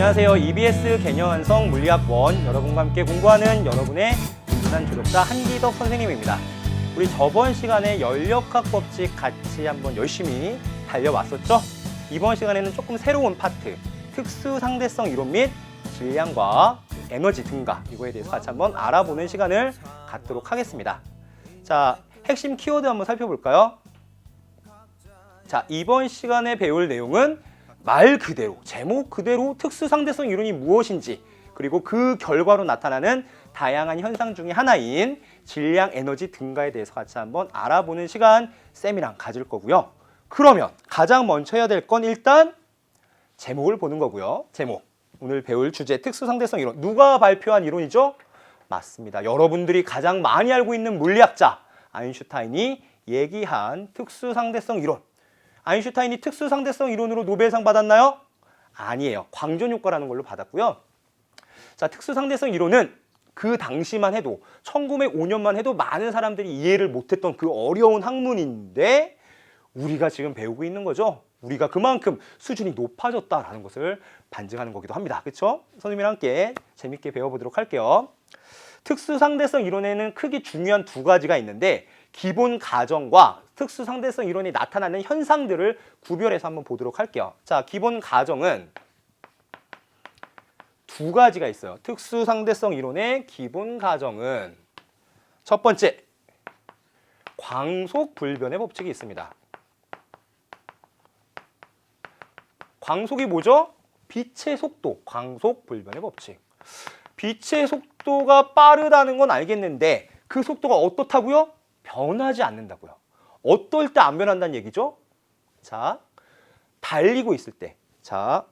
안녕하세요. EBS 개념완성 물리학 1 여러분과 함께 공부하는 여러분의 든든한 조력자 한기덕 선생님입니다. 우리 저번 시간에 연력학 법칙 같이 한번 열심히 달려왔었죠? 이번 시간에는 조금 새로운 파트, 특수 상대성 이론 및 질량과 에너지 증가, 이거에 대해서 같이 한번 알아보는 시간을 갖도록 하겠습니다. 자, 핵심 키워드 한번 살펴볼까요? 자, 이번 시간에 배울 내용은 말 그대로, 제목 그대로 특수 상대성 이론이 무엇인지, 그리고 그 결과로 나타나는 다양한 현상 중에 하나인 질량 에너지 증가에 대해서 같이 한번 알아보는 시간 쌤이랑 가질 거고요. 그러면 가장 먼저 해야 될 건 일단 제목을 보는 거고요. 제목. 오늘 배울 주제 특수 상대성 이론. 누가 발표한 이론이죠? 맞습니다. 여러분들이 가장 많이 알고 있는 물리학자 아인슈타인이 얘기한 특수 상대성 이론. 아인슈타인이 특수 상대성 이론으로 노벨상 받았나요? 아니에요. 광전 효과라는 걸로 받았고요. 자, 특수 상대성 이론은 그 당시만 해도 1905년만 해도 많은 사람들이 이해를 못했던 그 어려운 학문인데 우리가 지금 배우고 있는 거죠. 우리가 그만큼 수준이 높아졌다라는 것을 반증하는 거기도 합니다. 그렇죠? 선생님이랑 함께 재밌게 배워보도록 할게요. 특수 상대성 이론에는 크게 중요한 두 가지가 있는데 기본 가정과 특수 상대성 이론이 나타나는 현상들을 구별해서 한번 보도록 할게요. 자, 기본 가정은 두 가지가 있어요. 특수 상대성 이론의 기본 가정은 첫 번째, 광속 불변의 법칙이 있습니다. 광속이 뭐죠? 빛의 속도, 광속 불변의 법칙. 빛의 속도가 빠르다는 건 알겠는데 그 속도가 어떻다고요? 변하지 않는다고요. 어떨 때 안 변한다는 얘기죠? 자, 달리고 있을 때. 자,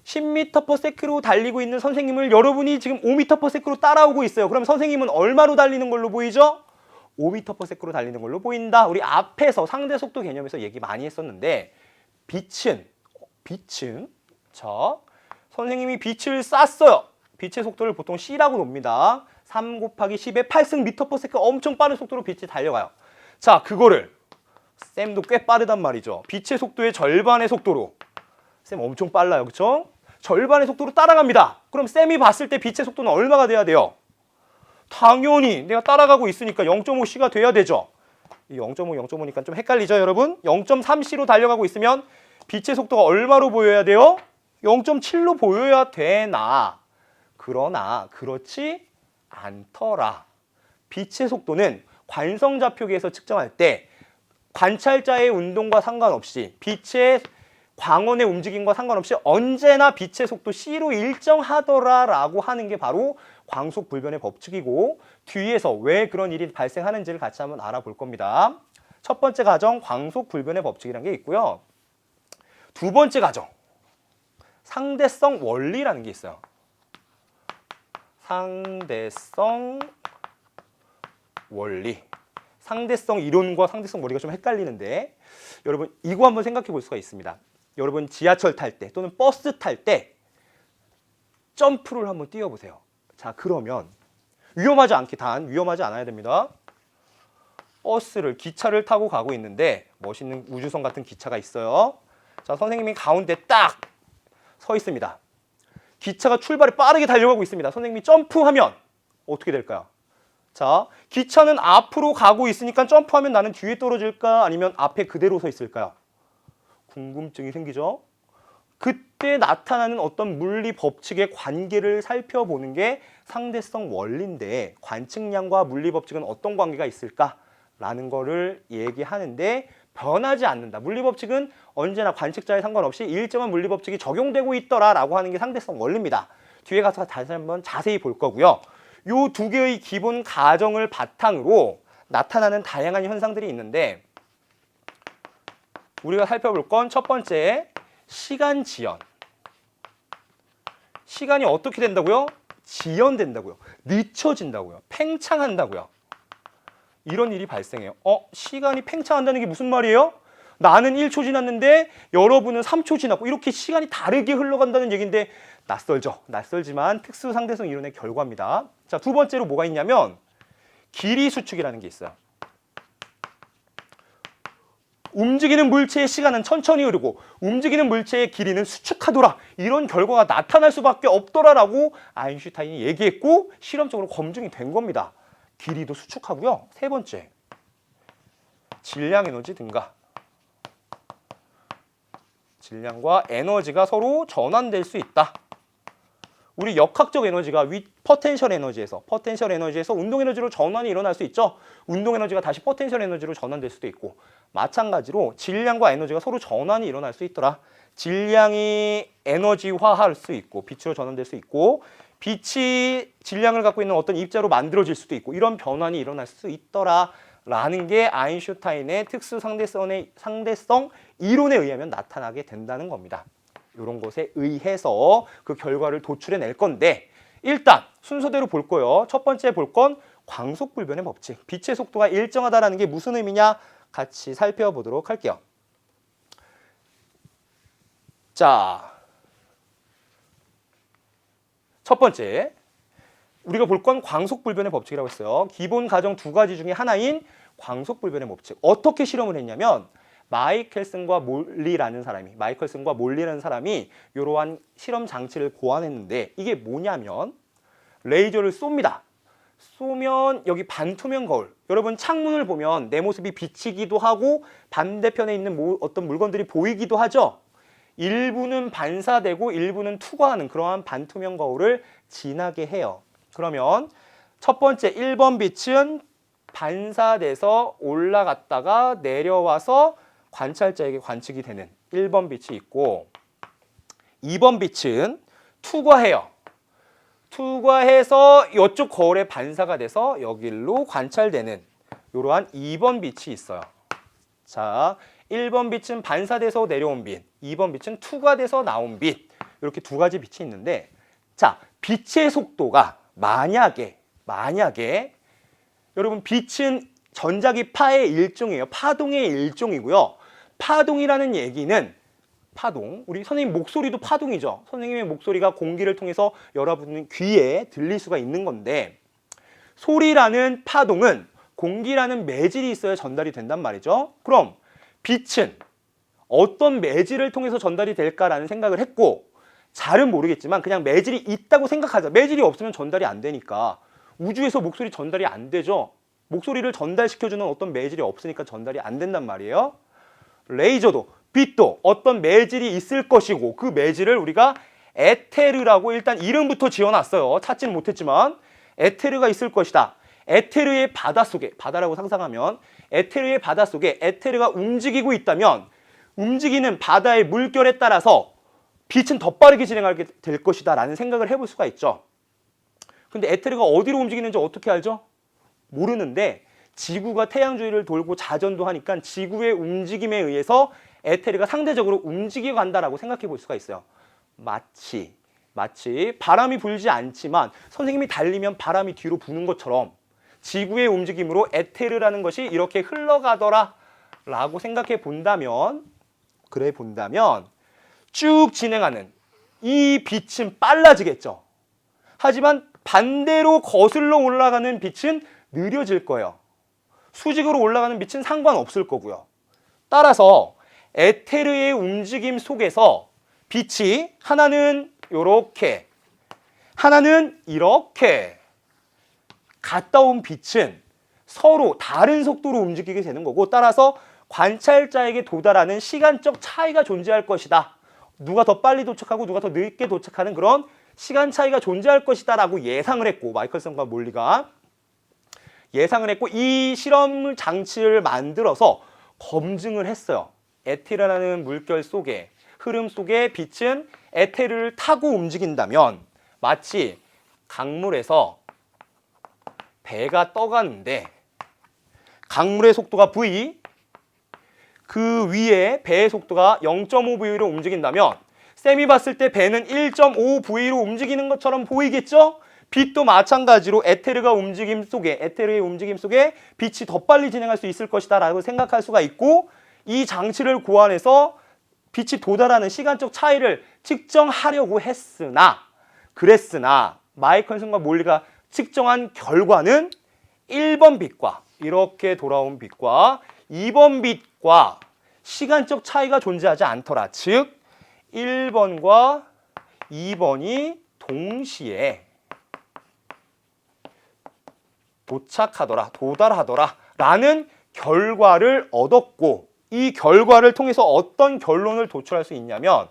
10m/s로 달리고 있는 선생님을 여러분이 지금 5m/s로 따라오고 있어요. 그럼 선생님은 얼마로 달리는 걸로 보이죠? 5m/s로 달리는 걸로 보인다. 우리 앞에서 상대 속도 개념에서 얘기 많이 했었는데 빛은 자, 선생님이 빛을 쐈어요. 빛의 속도를 보통 C라고 놉니다. 3 곱하기 10의 8승 m/s 엄청 빠른 속도로 빛이 달려가요. 자, 그거를 쌤도 꽤 빠르단 말이죠. 빛의 속도의 절반의 속도로 쌤 엄청 빨라요. 그렇죠? 절반의 속도로 따라갑니다. 그럼 쌤이 봤을 때 빛의 속도는 얼마가 돼야 돼요? 당연히 내가 따라가고 있으니까 0.5C가 돼야 되죠. 0.5니까 좀 헷갈리죠, 여러분? 0.3C로 달려가고 있으면 빛의 속도가 얼마로 보여야 돼요? 0.7로 보여야 되나? 그러나 그렇지 않더라. 빛의 속도는 관성좌표계에서 측정할 때 관찰자의 운동과 상관없이 빛의 광원의 움직임과 상관없이 언제나 빛의 속도 C로 일정하더라라고 하는 게 바로 광속 불변의 법칙이고, 뒤에서 왜 그런 일이 발생하는지를 같이 한번 알아볼 겁니다. 첫 번째 가정, 광속 불변의 법칙이라는 게 있고요. 두 번째 가정, 상대성 원리라는 게 있어요. 상대성 원리. 상대성 이론과 상대성 원리가 좀 헷갈리는데 여러분 이거 한번 생각해 볼 수가 있습니다. 여러분 지하철 탈 때 또는 버스 탈 때 점프를 한번 뛰어보세요. 자, 그러면 위험하지 않게, 단 위험하지 않아야 됩니다. 버스를, 기차를 타고 가고 있는데 멋있는 우주선 같은 기차가 있어요. 자, 선생님이 가운데 딱 서 있습니다. 기차가 출발을 빠르게 달려가고 있습니다. 선생님이 점프하면 어떻게 될까요? 자, 기차는 앞으로 가고 있으니까 점프하면 나는 뒤에 떨어질까? 아니면 앞에 그대로 서 있을까요? 궁금증이 생기죠? 그때 나타나는 어떤 물리 법칙의 관계를 살펴보는 게 상대성 원리인데 관측량과 물리 법칙은 어떤 관계가 있을까라는 거를 얘기하는데 변하지 않는다. 물리 법칙은 언제나 관측자에 상관없이 일정한 물리 법칙이 적용되고 있더라라고 하는 게 상대성 원리입니다. 뒤에 가서 다시 한번 자세히 볼 거고요. 요 두 개의 기본 가정을 바탕으로 나타나는 다양한 현상들이 있는데 우리가 살펴볼 건 첫 번째, 시간 지연. 시간이 어떻게 된다고요? 지연된다고요. 늦춰진다고요. 팽창한다고요. 이런 일이 발생해요. 시간이 팽창한다는 게 무슨 말이에요? 나는 1초 지났는데 여러분은 3초 지났고 이렇게 시간이 다르게 흘러간다는 얘기인데 낯설죠? 낯설지만 특수 상대성 이론의 결과입니다. 자, 두 번째로 뭐가 있냐면 길이 수축이라는 게 있어요. 움직이는 물체의 시간은 천천히 흐르고 움직이는 물체의 길이는 수축하더라. 이런 결과가 나타날 수밖에 없더라라고 아인슈타인이 얘기했고 실험적으로 검증이 된 겁니다. 길이도 수축하고요. 세 번째, 질량 에너지 증가. 질량과 에너지가 서로 전환될 수 있다. 우리 역학적 에너지가 퍼텐셜 에너지에서 운동 에너지로 전환이 일어날 수 있죠. 운동 에너지가 다시 퍼텐셜 에너지로 전환될 수도 있고 마찬가지로 질량과 에너지가 서로 전환이 일어날 수 있더라. 질량이 에너지화할 수 있고 빛으로 전환될 수 있고 빛이 질량을 갖고 있는 어떤 입자로 만들어질 수도 있고 이런 변환이 일어날 수 있더라 라는 게 아인슈타인의 특수 상대성 이론에 의하면 나타나게 된다는 겁니다. 이런 것에 의해서 그 결과를 도출해낼 건데 일단 순서대로 볼 거예요. 첫 번째 볼 건 광속불변의 법칙. 빛의 속도가 일정하다는 게 무슨 의미냐? 같이 살펴보도록 할게요. 자, 첫 번째 우리가 볼 건 광속불변의 법칙이라고 했어요. 기본 가정 두 가지 중에 하나인 광속불변의 법칙. 어떻게 실험을 했냐면 마이클슨과 몰리라는 사람이 이러한 실험 장치를 고안했는데 이게 뭐냐면 레이저를 쏩니다. 쏘면 여기 반투명 거울, 여러분 창문을 보면 내 모습이 비치기도 하고 반대편에 있는 어떤 물건들이 보이기도 하죠. 일부는 반사되고 일부는 투과하는 그러한 반투명 거울을 지나게 해요. 그러면 첫 번째 1번 빛은 반사돼서 올라갔다가 내려와서 관찰자에게 관측이 되는 1번 빛이 있고 2번 빛은 투과해요. 투과해서 이쪽 거울에 반사가 돼서 여기로 관찰되는 이러한 2번 빛이 있어요. 자, 1번 빛은 반사돼서 내려온 빛, 2번 빛은 투과돼서 나온 빛 이렇게 두 가지 빛이 있는데 자, 빛의 속도가 만약에 여러분 빛은 전자기 파의 일종이에요. 파동의 일종이고요. 파동이라는 얘기는 우리 선생님 목소리도 파동이죠. 선생님의 목소리가 공기를 통해서 여러분 귀에 들릴 수가 있는 건데 소리라는 파동은 공기라는 매질이 있어야 전달이 된단 말이죠. 그럼 빛은 어떤 매질을 통해서 전달이 될까라는 생각을 했고 잘은 모르겠지만 그냥 매질이 있다고 생각하자. 매질이 없으면 전달이 안 되니까 우주에서 목소리 전달이 안 되죠. 목소리를 전달시켜주는 어떤 매질이 없으니까 전달이 안 된단 말이에요. 레이저도 빛도 어떤 매질이 있을 것이고 그 매질을 우리가 에테르라고 일단 이름부터 지어놨어요. 찾지는 못했지만 에테르가 있을 것이다. 에테르의 바다 속에, 바다라고 상상하면 에테르의 바다 속에 에테르가 움직이고 있다면 움직이는 바다의 물결에 따라서 빛은 더 빠르게 진행하게 될 것이다 라는 생각을 해볼 수가 있죠. 근데 에테르가 어디로 움직이는지 어떻게 알죠? 모르는데 지구가 태양 주위를 돌고 자전도 하니까 지구의 움직임에 의해서 에테르가 상대적으로 움직여 간다라고 생각해 볼 수가 있어요. 마치 바람이 불지 않지만 선생님이 달리면 바람이 뒤로 부는 것처럼 지구의 움직임으로 에테르라는 것이 이렇게 흘러가더라 라고 생각해 본다면 쭉 진행하는 이 빛은 빨라지겠죠. 하지만 반대로 거슬러 올라가는 빛은 느려질 거예요. 수직으로 올라가는 빛은 상관없을 거고요. 따라서 에테르의 움직임 속에서 빛이 하나는 이렇게 하나는 이렇게 갔다 온 빛은 서로 다른 속도로 움직이게 되는 거고 따라서 관찰자에게 도달하는 시간적 차이가 존재할 것이다. 누가 더 빨리 도착하고 누가 더 늦게 도착하는 그런 시간 차이가 존재할 것이다 라고 예상을 했고 마이클슨과 몰리가 예상을 했고 이 실험 장치를 만들어서 검증을 했어요. 에테르라는 물결 속에 흐름 속에 빛은 에테르를 타고 움직인다면 마치 강물에서 배가 떠가는데 강물의 속도가 V 그 위에 배의 속도가 0.5V로 움직인다면 쌤이 봤을 때 배는 1.5V로 움직이는 것처럼 보이겠죠? 빛도 마찬가지로 에테르의 움직임 속에 빛이 더 빨리 진행할 수 있을 것이다 라고 생각할 수가 있고 이 장치를 고안해서 빛이 도달하는 시간적 차이를 측정하려고 그랬으나 마이클슨과 몰리가 측정한 결과는 1번 빛과 이렇게 돌아온 빛과 2번 빛과 시간적 차이가 존재하지 않더라. 즉 1번과 2번이 동시에 도달하더라 라는 결과를 얻었고, 이 결과를 통해서 어떤 결론을 도출할 수 있냐면,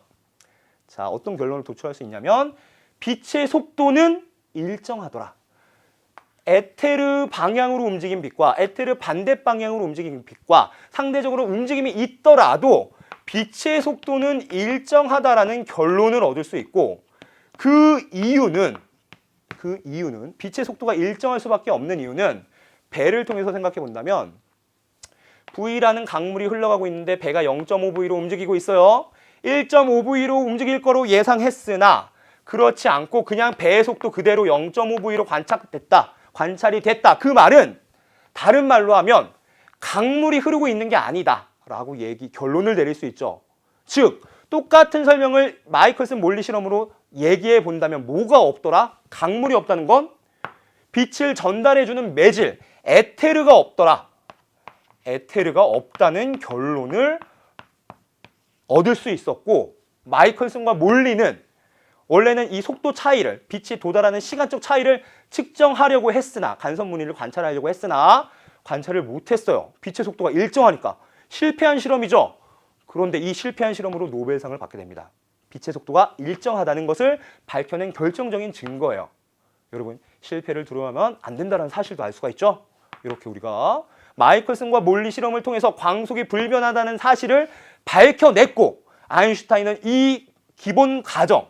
자, 어떤 결론을 도출할 수 있냐면 빛의 속도는 일정하더라. 에테르 방향으로 움직인 빛과 에테르 반대 방향으로 움직인 빛과 상대적으로 움직임이 있더라도 빛의 속도는 일정하다라는 결론을 얻을 수 있고, 그 이유는 빛의 속도가 일정할 수밖에 없는 이유는 배를 통해서 생각해 본다면, V라는 강물이 흘러가고 있는데 배가 0.5V로 움직이고 있어요. 1.5V로 움직일 거로 예상했으나 그렇지 않고 그냥 배의 속도 그대로 0.5V로 관찰이 됐다. 그 말은 다른 말로 하면 강물이 흐르고 있는 게 아니다 라고 결론을 내릴 수 있죠. 즉 똑같은 설명을 마이클슨 몰리 실험으로 얘기해 본다면 뭐가 없더라? 강물이 없다는 건 빛을 전달해주는 매질, 에테르가 없더라. 에테르가 없다는 결론을 얻을 수 있었고, 마이클슨과 몰리는 원래는 이 속도 차이를, 빛이 도달하는 시간적 차이를 측정하려고 했으나, 간선 무늬를 관찰하려고 했으나 관찰을 못했어요. 빛의 속도가 일정하니까. 실패한 실험이죠. 그런데 이 실패한 실험으로 노벨상을 받게 됩니다. 빛의 속도가 일정하다는 것을 밝혀낸 결정적인 증거예요. 여러분, 실패를 두려워하면 안 된다는 사실도 알 수가 있죠. 이렇게 우리가 마이클슨과 몰리 실험을 통해서 광속이 불변하다는 사실을 밝혀냈고, 아인슈타인은 이 기본 가정,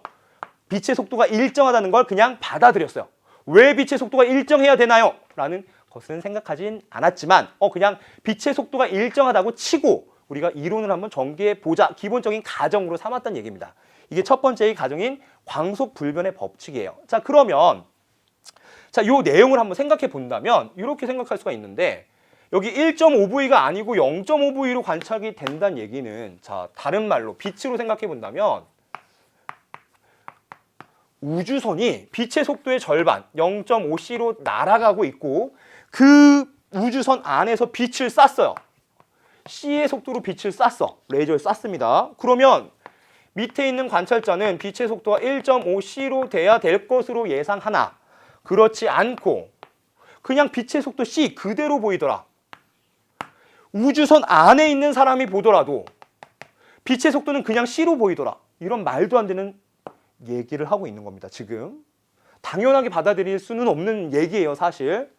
빛의 속도가 일정하다는 걸 그냥 받아들였어요. 왜 빛의 속도가 일정해야 되나요? 라는 것은 생각하진 않았지만 그냥 빛의 속도가 일정하다고 치고 우리가 이론을 한번 전개해 보자, 기본적인 가정으로 삼았다는 얘기입니다. 이게 첫 번째의 가정인 광속 불변의 법칙이에요. 자, 그러면 요 내용을 한번 생각해 본다면 이렇게 생각할 수가 있는데, 여기 1.5V가 아니고 0.5V로 관찰이 된다는 얘기는, 자, 다른 말로 빛으로 생각해 본다면 우주선이 빛의 속도의 절반 0.5c로 날아가고 있고, 그 우주선 안에서 빛을 쐈어요. C의 속도로 빛을 쐈어. 레이저를 쐈습니다. 그러면 밑에 있는 관찰자는 빛의 속도가 1.5c로 돼야 될 것으로 예상하나 그렇지 않고 그냥 빛의 속도 C 그대로 보이더라. 우주선 안에 있는 사람이 보더라도 빛의 속도는 그냥 C로 보이더라. 이런 말도 안 되는 얘기를 하고 있는 겁니다. 지금 당연하게 받아들일 수는 없는 얘기예요, 사실.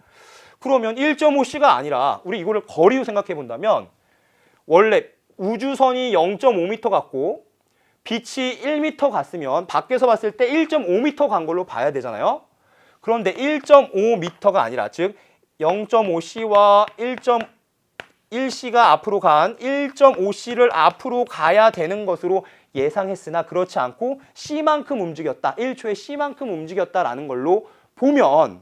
그러면 1.5C가 아니라 우리 이거를 거리로 생각해 본다면, 원래 우주선이 0.5m 같고 빛이 1m 갔으면 밖에서 봤을 때 1.5m 간 걸로 봐야 되잖아요. 그런데 1.5m가 아니라, 즉 0.5C와 1.1C가 앞으로 간 1.5C를 앞으로 가야 되는 것으로 예상했으나 그렇지 않고 C만큼 움직였다. 1초에 C만큼 움직였다라는 걸로 보면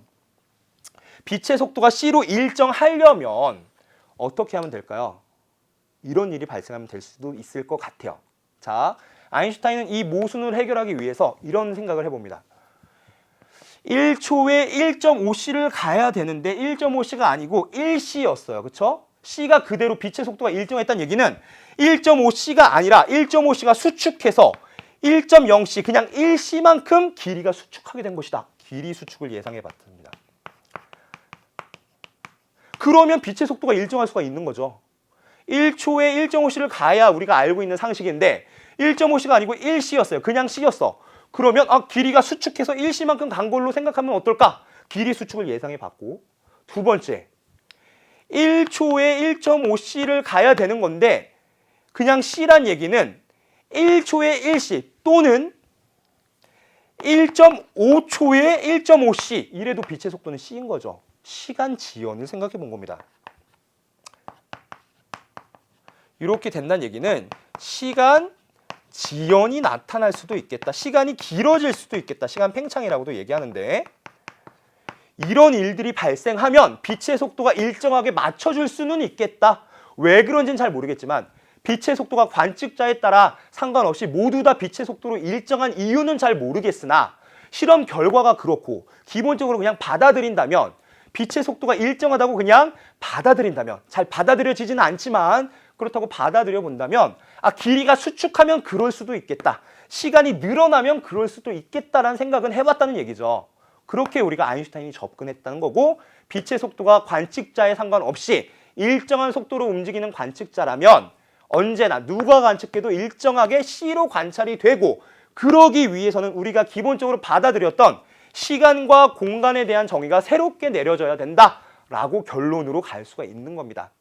빛의 속도가 C로 일정하려면 어떻게 하면 될까요? 이런 일이 발생하면 될 수도 있을 것 같아요. 자, 아인슈타인은 이 모순을 해결하기 위해서 이런 생각을 해봅니다. 1초에 1.5C를 가야 되는데 1.5C가 아니고 1C였어요. 그렇죠? C가 그대로 빛의 속도가 일정했다는 얘기는 1.5C가 아니라 1.5C가 수축해서 1.0C, 그냥 1C만큼 길이가 수축하게 된 것이다. 길이 수축을 예상해 봤습니다. 그러면 빛의 속도가 일정할 수가 있는 거죠. 1초에 1.5C를 가야 우리가 알고 있는 상식인데 1.5C가 아니고 1C였어요. 그냥 C였어. 그러면 길이가 수축해서 1C만큼 간 걸로 생각하면 어떨까? 길이 수축을 예상해 봤고, 두 번째, 1초에 1.5C를 가야 되는 건데 그냥 C란 얘기는 1초에 1C 또는 1.5초에 1.5C, 이래도 빛의 속도는 C인 거죠. 시간 지연을 생각해 본 겁니다. 이렇게 된다는 얘기는 시간 지연이 나타날 수도 있겠다. 시간이 길어질 수도 있겠다. 시간 팽창이라고도 얘기하는데, 이런 일들이 발생하면 빛의 속도가 일정하게 맞춰줄 수는 있겠다. 왜 그런지는 잘 모르겠지만 빛의 속도가 관측자에 따라 상관없이 모두 다 빛의 속도로 일정한 이유는 잘 모르겠으나 실험 결과가 그렇고 기본적으로 그냥 받아들인다면, 빛의 속도가 일정하다고 그냥 받아들인다면, 잘 받아들여지지는 않지만 그렇다고 받아들여 본다면 길이가 수축하면 그럴 수도 있겠다. 시간이 늘어나면 그럴 수도 있겠다라는 생각은 해봤다는 얘기죠. 그렇게 우리가 아인슈타인이 접근했다는 거고 빛의 속도가 관측자에 상관없이 일정한 속도로 움직이는 관측자라면 언제나 누가 관측해도 일정하게 C로 관찰이 되고 그러기 위해서는 우리가 기본적으로 받아들였던 시간과 공간에 대한 정의가 새롭게 내려져야 된다라고 결론으로 갈 수가 있는 겁니다.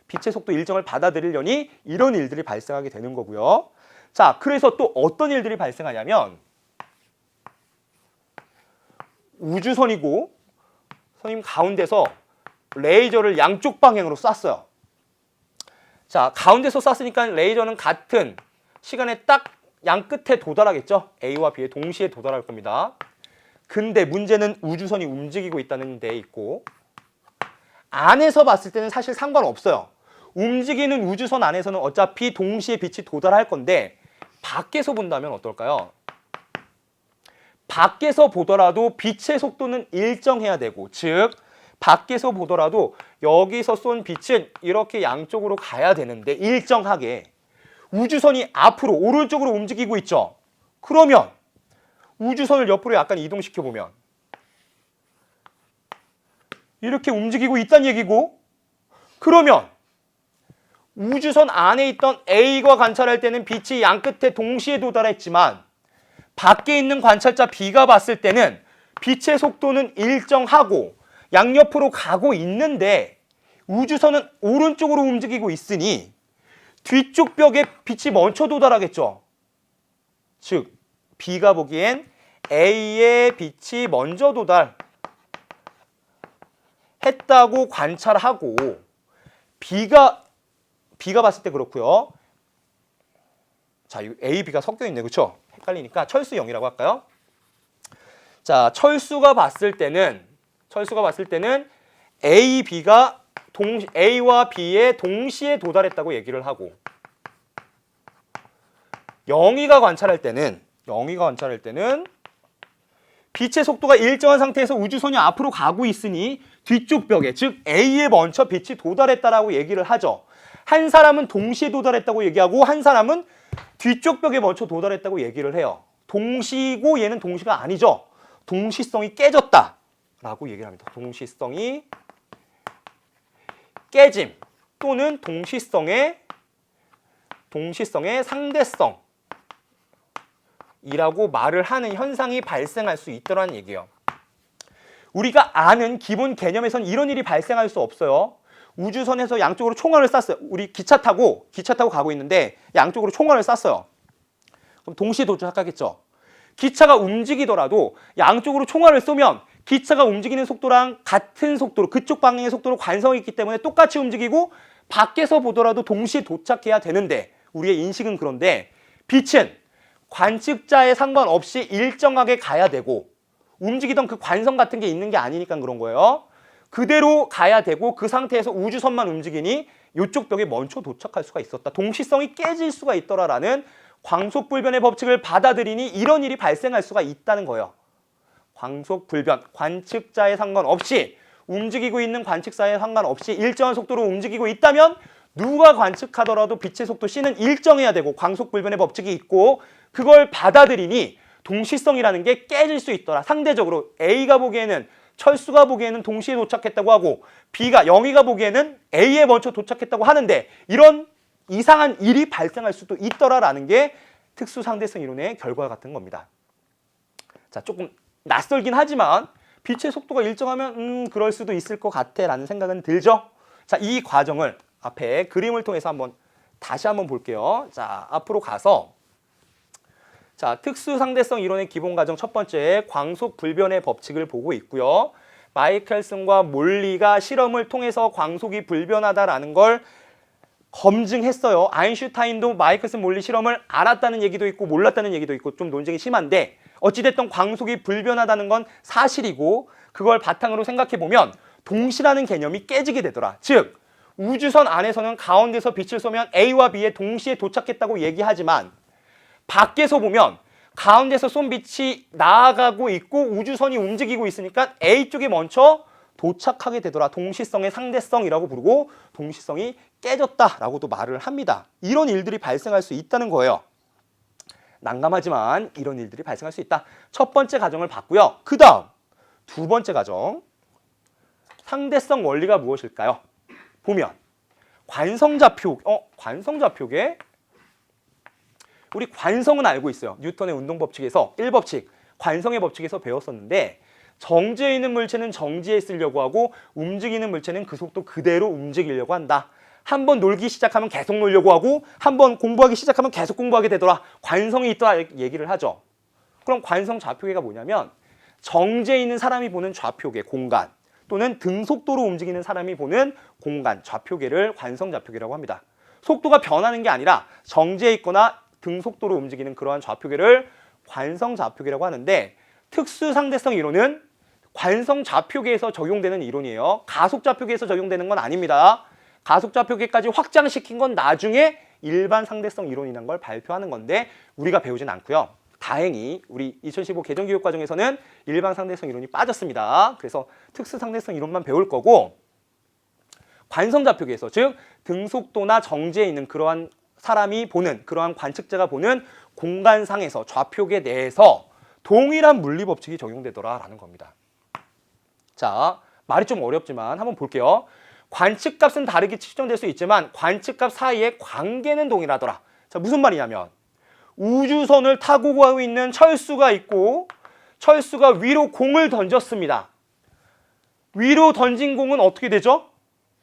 빛의 속도 일정을 받아들이려니 이런 일들이 발생하게 되는 거고요. 자, 그래서 또 어떤 일들이 발생하냐면 우주선이고 선생님 가운데서 레이저를 양쪽 방향으로 쐈어요. 자, 가운데서 쐈으니까 레이저는 같은 시간에 딱 양 끝에 도달하겠죠. A와 B에 동시에 도달할 겁니다. 근데 문제는 우주선이 움직이고 있다는 데 있고 안에서 봤을 때는 사실 상관없어요. 움직이는 우주선 안에서는 어차피 동시에 빛이 도달할 건데 밖에서 본다면 어떨까요? 밖에서 보더라도 빛의 속도는 일정해야 되고 즉 밖에서 보더라도 여기서 쏜 빛은 이렇게 양쪽으로 가야 되는데 일정하게 우주선이 앞으로 오른쪽으로 움직이고 있죠. 그러면 우주선을 옆으로 약간 이동시켜 보면 이렇게 움직이고 있다는 얘기고 그러면 우주선 안에 있던 A가 관찰할 때는 빛이 양 끝에 동시에 도달했지만 밖에 있는 관찰자 B가 봤을 때는 빛의 속도는 일정하고 양옆으로 가고 있는데 우주선은 오른쪽으로 움직이고 있으니 뒤쪽 벽에 빛이 먼저 도달하겠죠. 즉 B가 보기엔 A의 빛이 먼저 도달했다고 관찰하고 B가 봤을 때 그렇고요. 자, 이 A, B가 섞여 있네, 그렇죠? 헷갈리니까 철수 0이라고 할까요? 자, 철수가 봤을 때는 A, B가 A와 B에 동시에 도달했다고 얘기를 하고 영희가 관찰할 때는 빛의 속도가 일정한 상태에서 우주선이 앞으로 가고 있으니 뒤쪽 벽에 즉 A에 먼저 빛이 도달했다라고 얘기를 하죠. 한 사람은 동시에 도달했다고 얘기하고 한 사람은 뒤쪽 벽에 먼저 도달했다고 얘기를 해요. 동시고 얘는 동시가 아니죠. 동시성이 깨졌다라고 얘기를 합니다. 동시성이 깨짐 또는 동시성의 상대성이라고 말을 하는 현상이 발생할 수 있더라는 얘기예요. 우리가 아는 기본 개념에선 이런 일이 발생할 수 없어요. 우주선에서 양쪽으로 총알을 쐈어요. 우리 기차 타고 가고 있는데 양쪽으로 총알을 쐈어요. 그럼 동시에 도착하겠죠. 기차가 움직이더라도 양쪽으로 총알을 쏘면 기차가 움직이는 속도랑 같은 속도로 그쪽 방향의 속도로 관성이 있기 때문에 똑같이 움직이고 밖에서 보더라도 동시에 도착해야 되는데 우리의 인식은 그런데 빛은 관측자에 상관없이 일정하게 가야 되고 움직이던 그 관성 같은 게 있는 게 아니니까 그런 거예요. 그대로 가야 되고 그 상태에서 우주선만 움직이니 이쪽 벽에 먼저 도착할 수가 있었다. 동시성이 깨질 수가 있더라라는 광속불변의 법칙을 받아들이니 이런 일이 발생할 수가 있다는 거예요. 광속불변, 관측자에 상관없이 움직이고 있는 관측자에 상관없이 일정한 속도로 움직이고 있다면 누가 관측하더라도 빛의 속도 C는 일정해야 되고 광속불변의 법칙이 있고 그걸 받아들이니 동시성이라는 게 깨질 수 있더라. 상대적으로 A가 보기에는 철수가 보기에는 동시에 도착했다고 하고 B가 영희가 보기에는 A에 먼저 도착했다고 하는데 이런 이상한 일이 발생할 수도 있더라라는 게 특수상대성 이론의 결과 같은 겁니다. 자, 조금 낯설긴 하지만 빛의 속도가 일정하면 그럴 수도 있을 것 같아 라는 생각은 들죠. 자, 이 과정을 앞에 그림을 통해서 다시 한번 볼게요. 자, 앞으로 가서 자, 특수상대성 이론의 기본 과정 첫 번째 광속불변의 법칙을 보고 있고요. 마이켈슨과 몰리가 실험을 통해서 광속이 불변하다라는 걸 검증했어요. 아인슈타인도 마이켈슨 몰리 실험을 알았다는 얘기도 있고 몰랐다는 얘기도 있고 좀 논쟁이 심한데 어찌됐든 광속이 불변하다는 건 사실이고 그걸 바탕으로 생각해보면 동시라는 개념이 깨지게 되더라. 즉 우주선 안에서는 가운데서 빛을 쏘면 A와 B에 동시에 도착했다고 얘기하지만 밖에서 보면 가운데서 쏜 빛이 나아가고 있고 우주선이 움직이고 있으니까 A 쪽에 먼저 도착하게 되더라. 동시성의 상대성이라고 부르고 동시성이 깨졌다라고도 말을 합니다. 이런 일들이 발생할 수 있다는 거예요. 난감하지만 이런 일들이 발생할 수 있다. 첫 번째 가정을 봤고요. 그 다음 두 번째 가정. 상대성 원리가 무엇일까요? 보면 관성좌표계 우리 관성은 알고 있어요. 뉴턴의 운동법칙에서 1법칙 관성의 법칙에서 배웠었는데 정지해 있는 물체는 정지해 있으려고 하고 움직이는 물체는 그 속도 그대로 움직이려고 한다. 한번 놀기 시작하면 계속 놀려고 하고 한번 공부하기 시작하면 계속 공부하게 되더라. 관성이 있더라 얘기를 하죠. 그럼 관성 좌표계가 뭐냐면 정지해 있는 사람이 보는 좌표계 공간 또는 등속도로 움직이는 사람이 보는 공간 좌표계를 관성 좌표계라고 합니다. 속도가 변하는 게 아니라 정지해 있거나 등속도로 움직이는 그러한 좌표계를 관성 좌표계라고 하는데 특수 상대성 이론은 관성 좌표계에서 적용되는 이론이에요. 가속 좌표계에서 적용되는 건 아닙니다. 가속 좌표계까지 확장시킨 건 나중에 일반 상대성 이론이라는 걸 발표하는 건데 우리가 배우진 않고요. 다행히 우리 2015 개정교육과정에서는 일반 상대성 이론이 빠졌습니다. 그래서 특수 상대성 이론만 배울 거고 관성 좌표계에서 즉 등속도나 정지에 있는 그러한 사람이 보는 그러한 관측자가 보는 공간상에서 좌표계 내에서 동일한 물리법칙이 적용되더라라는 겁니다. 자, 말이 좀 어렵지만 한번 볼게요. 관측값은 다르게 측정될 수 있지만 관측값 사이의 관계는 동일하더라. 자, 무슨 말이냐면 우주선을 타고 가고 있는 철수가 있고 철수가 위로 공을 던졌습니다. 위로 던진 공은 어떻게 되죠?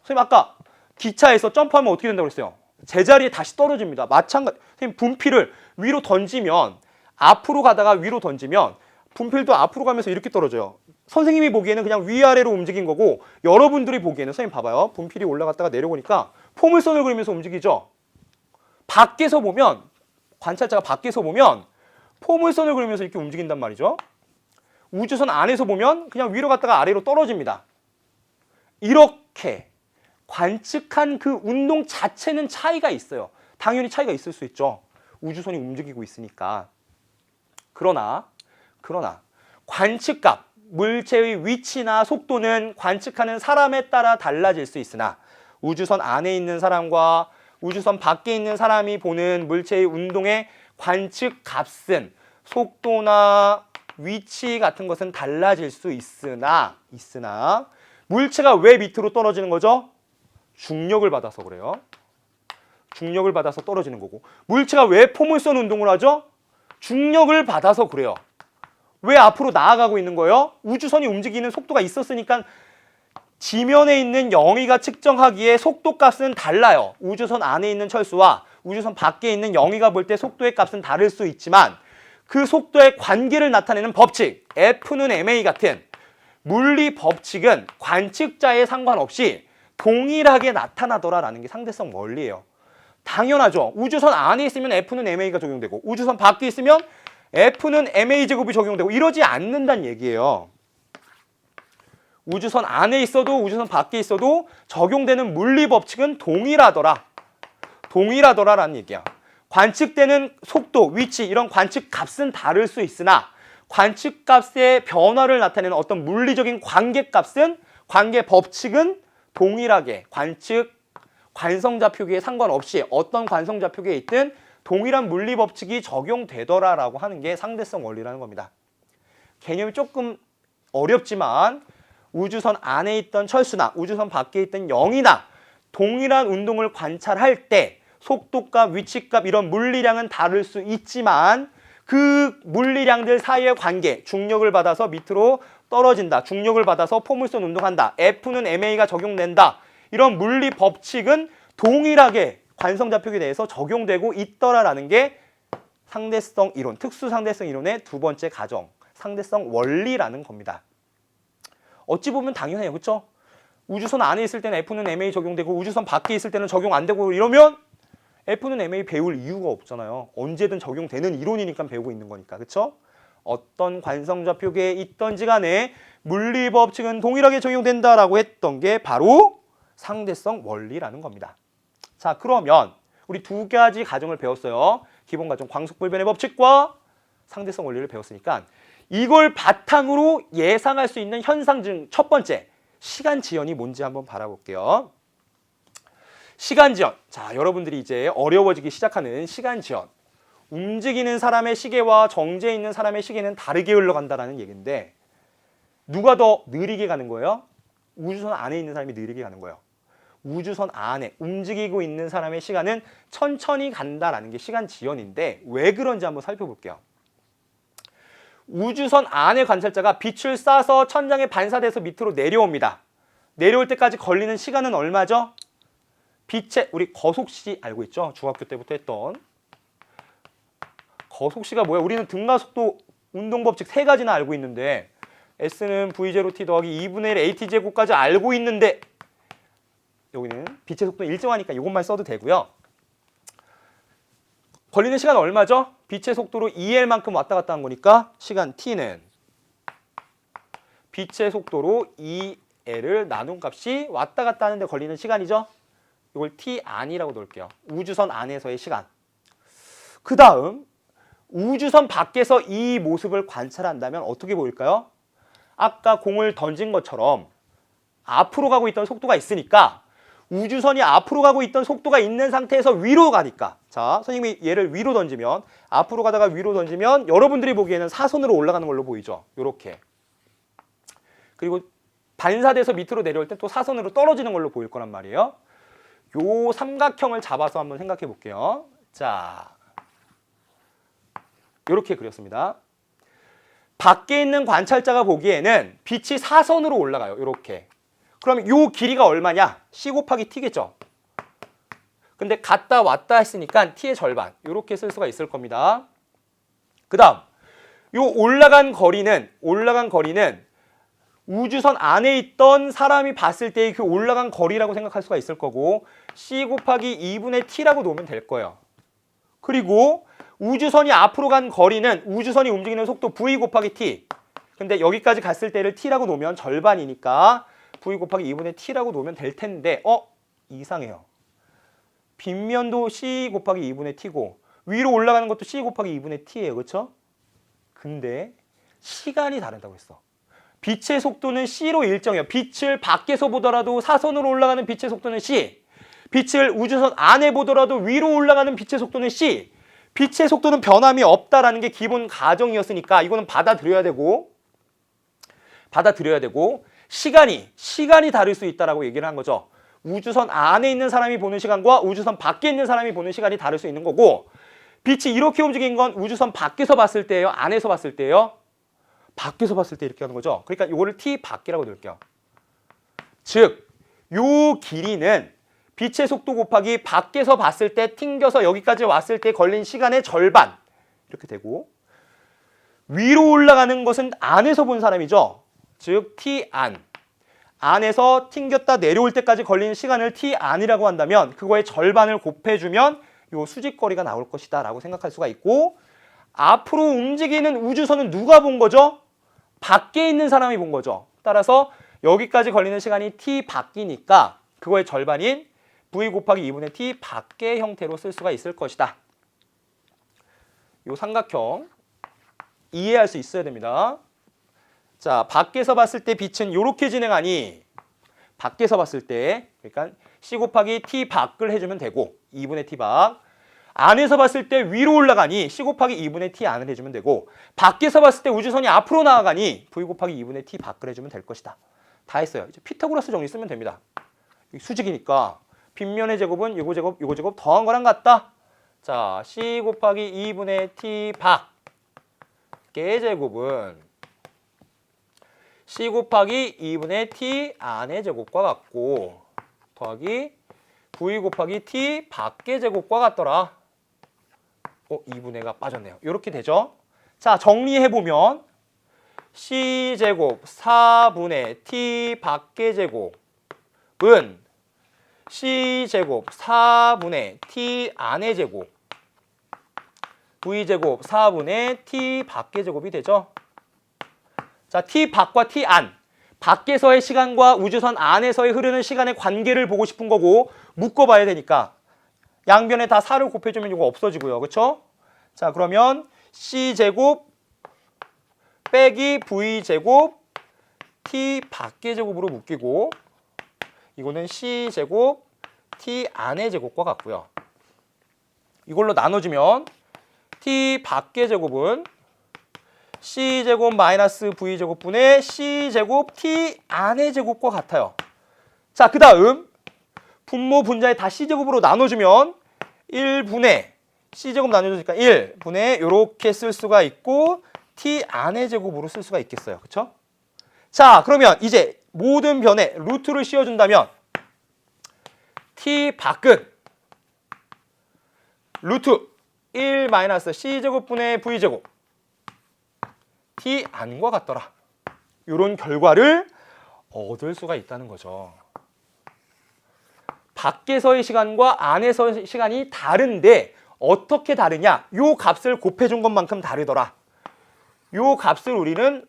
선생님 아까 기차에서 점프하면 어떻게 된다고 그랬어요? 제자리에 다시 떨어집니다. 마찬가지. 선생님 분필을 위로 던지면 앞으로 가다가 위로 던지면 분필도 앞으로 가면서 이렇게 떨어져요. 선생님이 보기에는 그냥 위아래로 움직인 거고 여러분들이 보기에는 선생님 봐봐요. 분필이 올라갔다가 내려오니까 포물선을 그리면서 움직이죠. 밖에서 보면 관찰자가 밖에서 보면 포물선을 그리면서 이렇게 움직인단 말이죠. 우주선 안에서 보면 그냥 위로 갔다가 아래로 떨어집니다. 이렇게 관측한 그 운동 자체는 차이가 있어요. 당연히 차이가 있을 수 있죠. 우주선이 움직이고 있으니까. 그러나 관측값, 물체의 위치나 속도는 관측하는 사람에 따라 달라질 수 있으나 우주선 안에 있는 사람과 우주선 밖에 있는 사람이 보는 물체의 운동의 관측값은 속도나 위치 같은 것은 달라질 수 있으나 물체가 왜 밑으로 떨어지는 거죠? 중력을 받아서 그래요. 중력을 받아서 떨어지는 거고 물체가 왜 포물선 운동을 하죠? 중력을 받아서 그래요. 왜 앞으로 나아가고 있는 거예요? 우주선이 움직이는 속도가 있었으니까 지면에 있는 영희가 측정하기에 속도값은 달라요. 우주선 안에 있는 철수와 우주선 밖에 있는 영희가 볼 때 속도의 값은 다를 수 있지만 그 속도의 관계를 나타내는 법칙 F는 ma 같은 물리 법칙은 관측자에 상관없이 동일하게 나타나더라라는 게 상대성 원리예요. 당연하죠. 우주선 안에 있으면 F는 ma가 적용되고 우주선 밖에 있으면 F는 ma 제곱이 적용되고 이러지 않는다는 얘기예요. 우주선 안에 있어도 우주선 밖에 있어도 적용되는 물리 법칙은 동일하더라라는 얘기야. 관측되는 속도, 위치 이런 관측 값은 다를 수 있으나 관측 값의 변화를 나타내는 어떤 물리적인 관계 값은 관계 법칙은 동일하게 관성좌표계에 상관없이 어떤 관성좌표계에 있든 동일한 물리 법칙이 적용되더라라고 하는 게 상대성 원리라는 겁니다. 개념이 조금 어렵지만 우주선 안에 있던 철수나 우주선 밖에 있던 영이나 동일한 운동을 관찰할 때 속도값, 위치값 이런 물리량은 다를 수 있지만 그 물리량들 사이의 관계, 중력을 받아서 밑으로 떨어진다. 중력을 받아서 포물선 운동한다. F는 ma가 적용된다. 이런 물리 법칙은 동일하게 관성좌표계에 대해서 적용되고 있더라라는 게 상대성 이론, 특수 상대성 이론의 두 번째 가정, 상대성 원리라는 겁니다. 어찌 보면 당연해요. 그렇죠? 우주선 안에 있을 때는 F는 ma 적용되고 우주선 밖에 있을 때는 적용 안 되고 이러면 F는 ma 배울 이유가 없잖아요. 언제든 적용되는 이론이니까 배우고 있는 거니까. 그렇죠? 어떤 관성좌표계에 있던지 간에 물리 법칙은 동일하게 적용된다라고 했던 게 바로 상대성 원리라는 겁니다. 자, 그러면 우리 두 가지 가정을 배웠어요. 기본 가정 광속불변의 법칙과 상대성 원리를 배웠으니까 이걸 바탕으로 예상할 수 있는 현상 중 첫 번째, 시간 지연이 뭔지 한번 바라볼게요. 시간 지연. 자, 여러분들이 이제 어려워지기 시작하는 시간 지연. 움직이는 사람의 시계와 정지해 있는 사람의 시계는 다르게 흘러간다는 얘기인데 누가 더 느리게 가는 거예요? 우주선 안에 있는 사람이 느리게 가는 거예요. 우주선 안에 움직이고 있는 사람의 시간은 천천히 간다라는 게 시간 지연인데 왜 그런지 한번 살펴볼게요. 우주선 안의 관찰자가 빛을 쏴서 천장에 반사돼서 밑으로 내려옵니다. 내려올 때까지 걸리는 시간은 얼마죠? 빛의 우리 거속시 알고 있죠? 중학교 때부터 했던 거속시가 뭐야? 우리는 등가속도 운동법칙 3가지나 알고 있는데 S는 V0t 더하기 2분의 1 AT제곱까지 알고 있는데 여기는 빛의 속도는 일정하니까 이것만 써도 되고요. 걸리는 시간 얼마죠? 빛의 속도로 2L만큼 왔다 갔다 한 거니까 시간 T는 빛의 속도로 2L을 나눈 값이 왔다 갔다 하는데 걸리는 시간이죠? 이걸 T 안이라고 놓을게요. 우주선 안에서의 시간. 그 다음 우주선 밖에서 이 모습을 관찰한다면 어떻게 보일까요? 아까 공을 던진 것처럼 앞으로 가고 있던 속도가 있으니까 우주선이 앞으로 가고 있던 속도가 있는 상태에서 위로 가니까 자, 선생님이 얘를 위로 던지면 앞으로 가다가 위로 던지면 여러분들이 보기에는 사선으로 올라가는 걸로 보이죠. 요렇게. 그리고 반사돼서 밑으로 내려올 때 또 사선으로 떨어지는 걸로 보일 거란 말이에요. 요 삼각형을 잡아서 한번 생각해 볼게요. 자, 요렇게 그렸습니다. 밖에 있는 관찰자가 보기에는 빛이 사선으로 올라가요. 요렇게. 그럼 요 길이가 얼마냐? C 곱하기 T겠죠. 근데 갔다 왔다 했으니까 T의 절반. 요렇게 쓸 수가 있을 겁니다. 그 다음 요 올라간 거리는 우주선 안에 있던 사람이 봤을 때의 그 올라간 거리라고 생각할 수가 있을 거고 C 곱하기 2분의 T라고 놓으면 될 거예요. 그리고 우주선이 앞으로 간 거리는 우주선이 움직이는 속도 V 곱하기 T. 근데 여기까지 갔을 때를 T라고 놓으면 절반이니까 V 곱하기 2분의 T라고 놓으면 될 텐데 이상해요. 빗면도 C 곱하기 2분의 T고 위로 올라가는 것도 C 곱하기 2분의 T예요. 그렇죠? 근데 시간이 다르다고 했어. 빛의 속도는 C로 일정해요. 빛을 밖에서 보더라도 사선으로 올라가는 빛의 속도는 C. 빛을 우주선 안에 보더라도 위로 올라가는 빛의 속도는 C. 빛의 속도는 변함이 없다라는 게 기본 가정이었으니까 이거는 받아들여야 되고 시간이 다를 수 있다라고 얘기를 한 거죠. 우주선 안에 있는 사람이 보는 시간과 우주선 밖에 있는 사람이 보는 시간이 다를 수 있는 거고 빛이 이렇게 움직인 건 우주선 밖에서 봤을 때예요? 안에서 봤을 때예요? 밖에서 봤을 때 이렇게 하는 거죠. 그러니까 이거를 T 밖이라고 넣을게요. 즉, 요 길이는 빛의 속도 곱하기 밖에서 봤을 때 튕겨서 여기까지 왔을 때 걸린 시간의 절반 이렇게 되고 위로 올라가는 것은 안에서 본 사람이죠. 즉 T 안에서 튕겼다 내려올 때까지 걸리는 시간을 T 안이라고 한다면 그거의 절반을 곱해주면 요 수직거리가 나올 것이다 라고 생각할 수가 있고 앞으로 움직이는 우주선은 누가 본 거죠? 밖에 있는 사람이 본 거죠. 따라서 여기까지 걸리는 시간이 T 밖이니까 그거의 절반인 V 곱하기 2분의 T 밖의 형태로 쓸 수가 있을 것이다. 요 삼각형 이해할 수 있어야 됩니다. 자, 밖에서 봤을 때 빛은 이렇게 진행하니 밖에서 봤을 때 그러니까 C 곱하기 T 밖을 해주면 되고 2분의 T 밖 안에서 봤을 때 위로 올라가니 C 곱하기 2분의 T 안을 해주면 되고 밖에서 봤을 때 우주선이 앞으로 나아가니 V 곱하기 2분의 T 밖을 해주면 될 것이다. 다 했어요. 이제 피타고라스 정리 쓰면 됩니다. 수직이니까 빗면의 제곱은 요거 제곱 더한 거랑 같다. 자, C 곱하기 2분의 T 밖의 제곱은 C 곱하기 2분의 T 안의 제곱과 같고 더하기 V 곱하기 T 밖의 제곱과 같더라. 2분의가 빠졌네요. 이렇게 되죠. 자, 정리해보면 C제곱 4분의 T 밖의 제곱은 C제곱 4분의 T 안의 제곱 V제곱 4분의 T 밖의 제곱이 되죠. 자, T 밖과 T 안 밖에서의 시간과 우주선 안에서의 흐르는 시간의 관계를 보고 싶은 거고 묶어봐야 되니까 양변에 다 4를 곱해주면 이거 없어지고요. 그렇죠? 자, 그러면 C제곱 빼기 V제곱 t 밖의 제곱으로 묶이고 이거는 c제곱 t 안의 제곱과 같고요. 이걸로 나눠주면 t 밖의 제곱은 c제곱 마이너스 v제곱분의 c제곱 t 안의 제곱과 같아요. 자, 그 다음 분모 분자에 다 c제곱으로 나눠주면 1분의 c제곱 나눠주니까 1분의 이렇게 쓸 수가 있고 t 안의 제곱으로 쓸 수가 있겠어요. 그렇죠? 자, 그러면 이제 모든 변에 루트를 씌워준다면 t 밖은 루트 1 마이너스 c제곱분의 v제곱 t 안과 같더라. 이런 결과를 얻을 수가 있다는 거죠. 밖에서의 시간과 안에서의 시간이 다른데 어떻게 다르냐? 요 값을 곱해준 것만큼 다르더라. 요 값을 우리는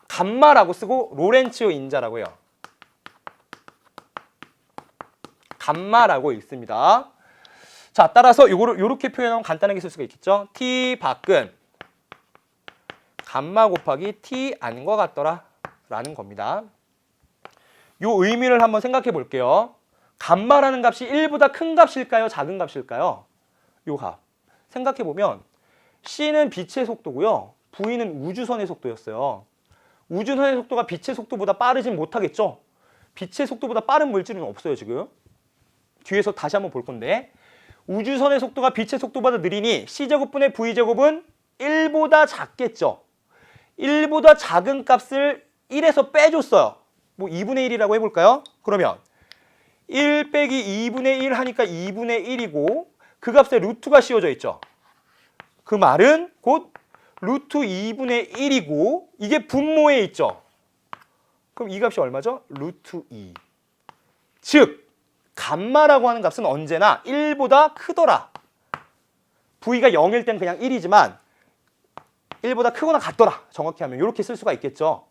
감마라고 쓰고 로렌츠 인자라고 해요. 감마라고 읽습니다. 자, 따라서 요거를 요렇게 표현하면 간단하게 쓸 수가 있겠죠. t 밖은 감마 곱하기 t 안과 같더라 라는 겁니다. 요 의미를 한번 생각해 볼게요. 감마라는 값이 1보다 큰 값일까요? 작은 값일까요? 요 값. 생각해 보면 c는 빛의 속도고요. v는 우주선의 속도였어요. 우주선의 속도가 빛의 속도보다 빠르진 못하겠죠? 빛의 속도보다 빠른 물질은 없어요, 지금. 뒤에서 다시 한번 볼 건데 우주선의 속도가 빛의 속도보다 느리니 c제곱분의 v제곱은 1보다 작겠죠? 1보다 작은 값을 1에서 빼줬어요. 뭐 2분의 1이라고 해볼까요? 그러면 1 빼기 2분의 1 하니까 2분의 1이고 그 값에 루트가 씌워져 있죠. 그 말은 곧 루트 2분의 1이고 이게 분모에 있죠. 그럼 이 값이 얼마죠? 루트 2. 즉 감마라고 하는 값은 언제나 1보다 크더라. v가 0일 땐 그냥 1이지만 1보다 크거나 같더라. 정확히 하면 이렇게 쓸 수가 있겠죠.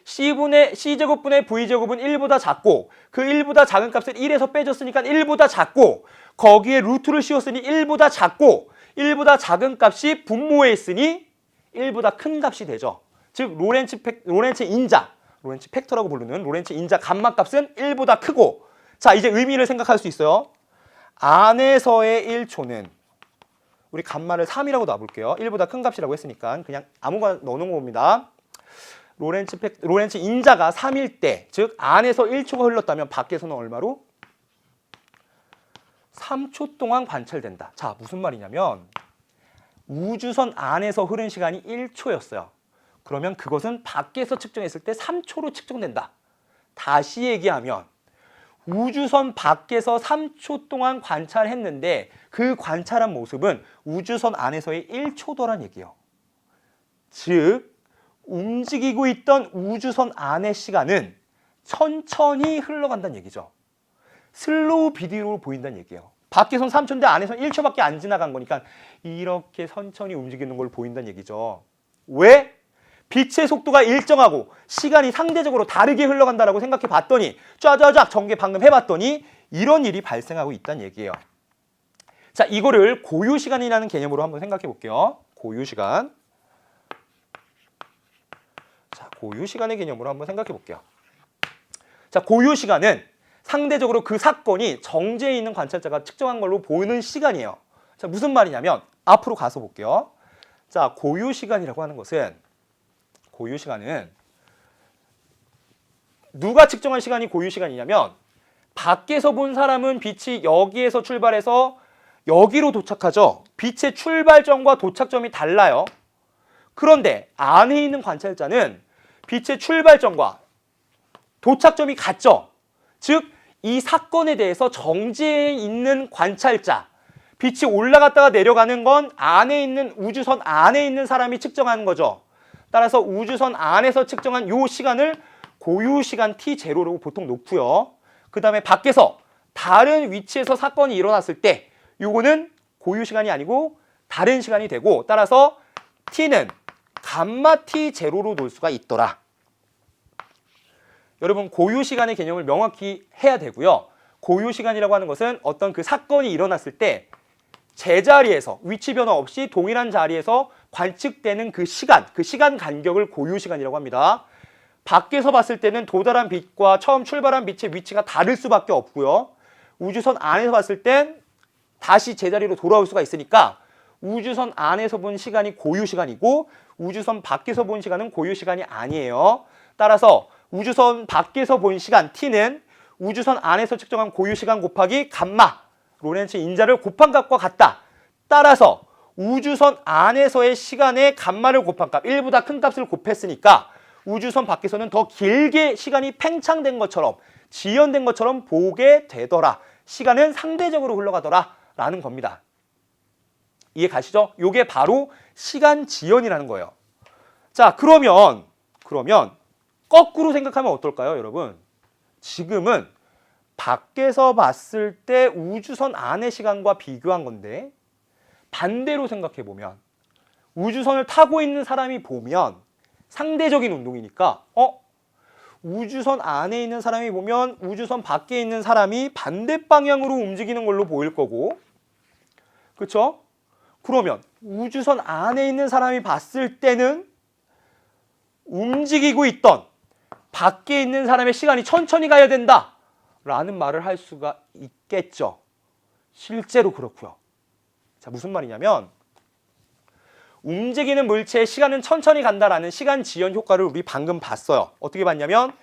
c제곱분의 v제곱은 1보다 작고 그 1보다 작은 값을 1에서 빼줬으니까 1보다 작고 거기에 루트를 씌웠으니 1보다 작고 1보다 작은 값이 분모에 있으니 1보다 큰 값이 되죠. 즉 로렌츠 인자, 로렌츠 팩터라고 부르는 로렌츠 인자 감마 값은 1보다 크고 자 이제 의미를 생각할 수 있어요. 안에서의 1초는 우리 감마를 3이라고 놔볼게요. 1보다 큰 값이라고 했으니까 그냥 아무거나 넣어놓은 겁니다. 로렌츠 인자가 3일 때, 즉 안에서 1초가 흘렀다면 밖에서는 얼마로? 3초 동안 관찰된다. 자, 무슨 말이냐면 우주선 안에서 흐른 시간이 1초였어요. 그러면 그것은 밖에서 측정했을 때 3초로 측정된다. 다시 얘기하면 우주선 밖에서 3초 동안 관찰했는데 그 관찰한 모습은 우주선 안에서의 1초더란 얘기예요. 즉 움직이고 있던 우주선 안의 시간은 천천히 흘러간다는 얘기죠. 슬로우 비디오로 보인다는 얘기예요. 밖에선 3초인데 안에선 1초밖에 안 지나간 거니까 이렇게 천천히 움직이는 걸 보인다는 얘기죠. 왜? 빛의 속도가 일정하고 시간이 상대적으로 다르게 흘러간다라고 생각해 봤더니 쫙쫙쫙 전개 방금 해봤더니 이런 일이 발생하고 있다는 얘기예요. 자, 이거를 고유시간이라는 개념으로 한번 생각해 볼게요. 고유시간. 자, 고유시간의 개념으로 한번 생각해 볼게요. 자, 고유시간은 상대적으로 그 사건이 정지해 있는 관찰자가 측정한 걸로 보이는 시간이에요. 자, 무슨 말이냐면 앞으로 가서 볼게요. 자, 고유시간이라고 하는 것은 고유시간은 누가 측정한 시간이 고유시간이냐면 밖에서 본 사람은 빛이 여기에서 출발해서 여기로 도착하죠. 빛의 출발점과 도착점이 달라요. 그런데 안에 있는 관찰자는 빛의 출발점과 도착점이 같죠. 즉, 이 사건에 대해서 정지해 있는 관찰자, 빛이 올라갔다가 내려가는 건 안에 있는 우주선 안에 있는 사람이 측정하는 거죠. 따라서 우주선 안에서 측정한 이 시간을 고유시간 T0로 보통 놓고요. 그 다음에 밖에서 다른 위치에서 사건이 일어났을 때 이거는 고유시간이 아니고 다른 시간이 되고 따라서 T는 감마 T0로 놓을 수가 있더라. 여러분 고유시간의 개념을 명확히 해야 되고요. 고유시간이라고 하는 것은 어떤 그 사건이 일어났을 때 제자리에서 위치 변화 없이 동일한 자리에서 관측되는 그 시간 간격을 고유시간이라고 합니다. 밖에서 봤을 때는 도달한 빛과 처음 출발한 빛의 위치가 다를 수밖에 없고요. 우주선 안에서 봤을 땐 다시 제자리로 돌아올 수가 있으니까 우주선 안에서 본 시간이 고유 시간이고 우주선 밖에서 본 시간은 고유 시간이 아니에요. 따라서 우주선 밖에서 본 시간 t는 우주선 안에서 측정한 고유 시간 곱하기 감마 로렌츠 인자를 곱한 값과 같다. 따라서 우주선 안에서의 시간의 감마를 곱한 값, 1보다 큰 값을 곱했으니까 우주선 밖에서는 더 길게 시간이 팽창된 것처럼 지연된 것처럼 보게 되더라. 시간은 상대적으로 흘러가더라 라는 겁니다. 이해 가시죠? 이게 바로 시간 지연이라는 거예요. 자, 그러면 거꾸로 생각하면 어떨까요, 여러분? 지금은 밖에서 봤을 때 우주선 안의 시간과 비교한 건데 반대로 생각해 보면 우주선을 타고 있는 사람이 보면 상대적인 운동이니까 우주선 안에 있는 사람이 보면 우주선 밖에 있는 사람이 반대 방향으로 움직이는 걸로 보일 거고, 그렇죠? 그러면 우주선 안에 있는 사람이 봤을 때는 움직이고 있던 밖에 있는 사람의 시간이 천천히 가야 된다 라는 말을 할 수가 있겠죠. 실제로 그렇고요. 자, 무슨 말이냐면 움직이는 물체의 시간은 천천히 간다라는 시간 지연 효과를 우리 방금 봤어요. 어떻게 봤냐면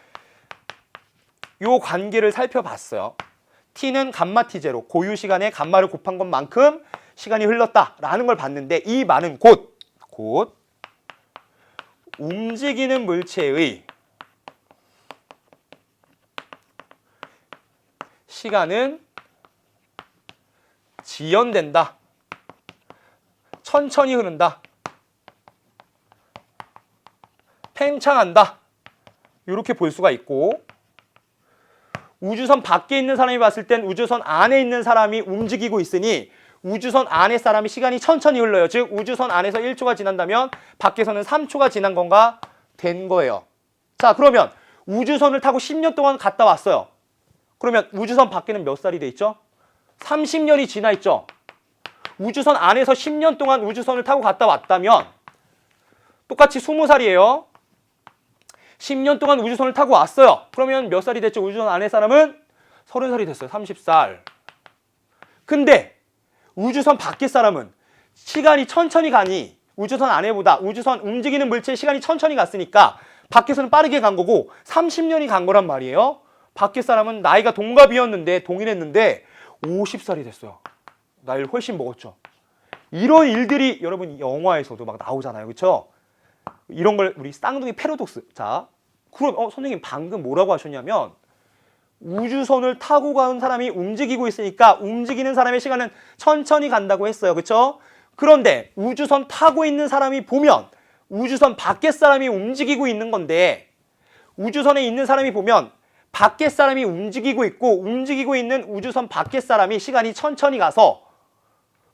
이 관계를 살펴봤어요. t는 감마 t제로 고유 시간에 감마를 곱한 것만큼 시간이 흘렀다라는 걸 봤는데 이 말은 곧 움직이는 물체의 시간은 지연된다. 천천히 흐른다. 팽창한다. 이렇게 볼 수가 있고, 우주선 밖에 있는 사람이 봤을 땐 우주선 안에 있는 사람이 움직이고 있으니 우주선 안에 사람이 시간이 천천히 흘러요. 즉 우주선 안에서 1초가 지난다면 밖에서는 3초가 지난 건가 된 거예요. 자, 그러면 우주선을 타고 10년 동안 갔다 왔어요. 그러면 우주선 밖에는 몇 살이 돼 있죠? 30년이 지나 있죠. 우주선 안에서 10년 동안 우주선을 타고 갔다 왔다면 똑같이 20살이에요. 10년 동안 우주선을 타고 왔어요. 그러면 몇 살이 됐죠? 우주선 안에 사람은 30살이 됐어요. 30살. 근데 우주선 밖에 사람은 시간이 천천히 가니 우주선 안에보다 우주선 움직이는 물체의 시간이 천천히 갔으니까 밖에서는 빠르게 간 거고 30년이 간 거란 말이에요. 밖에 사람은 나이가 동일했는데 50살이 됐어요. 나이를 훨씬 먹었죠. 이런 일들이 여러분 영화에서도 막 나오잖아요. 그렇죠? 이런 걸 우리 쌍둥이 패러독스. 자, 그럼 선생님 방금 뭐라고 하셨냐면 우주선을 타고 가는 사람이 움직이고 있으니까 움직이는 사람의 시간은 천천히 간다고 했어요. 그렇죠? 그런데 우주선 타고 있는 사람이 보면 우주선 밖에 사람이 움직이고 있는 건데 우주선에 있는 사람이 보면 밖에 사람이 움직이고 있고 움직이고 있는 우주선 밖에 사람이 시간이 천천히 가서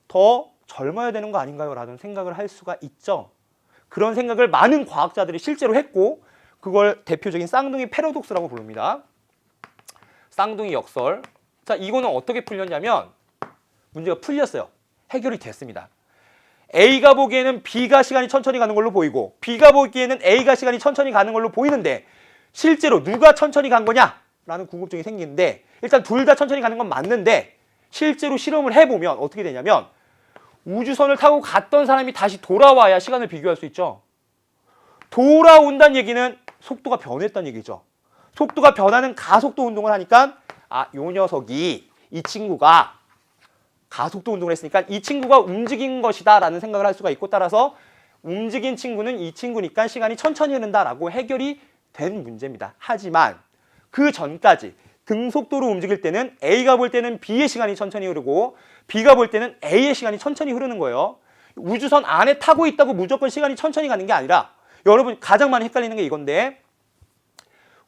더 젊어야 되는 거 아닌가요? 라는 생각을 할 수가 있죠. 그런 생각을 많은 과학자들이 실제로 했고 그걸 대표적인 쌍둥이 패러독스라고 부릅니다. 쌍둥이 역설. 자, 이거는 어떻게 풀렸냐면 문제가 풀렸어요. 해결이 됐습니다. A가 보기에는 B가 시간이 천천히 가는 걸로 보이고 B가 보기에는 A가 시간이 천천히 가는 걸로 보이는데 실제로 누가 천천히 간 거냐라는 궁금증이 생기는데 일단 둘 다 천천히 가는 건 맞는데 실제로 실험을 해보면 어떻게 되냐면 우주선을 타고 갔던 사람이 다시 돌아와야 시간을 비교할 수 있죠. 돌아온다는 얘기는 속도가 변했다는 얘기죠. 속도가 변하는 가속도 운동을 하니까 요 녀석이 이 친구가 가속도 운동을 했으니까 이 친구가 움직인 것이다 라는 생각을 할 수가 있고 따라서 움직인 친구는 이 친구니까 시간이 천천히 흐른다라고 해결이 된 문제입니다. 하지만 그 전까지 등속도로 움직일 때는 A가 볼 때는 B의 시간이 천천히 흐르고 B가 볼 때는 A의 시간이 천천히 흐르는 거예요. 우주선 안에 타고 있다고 무조건 시간이 천천히 가는 게 아니라 여러분 가장 많이 헷갈리는 게 이건데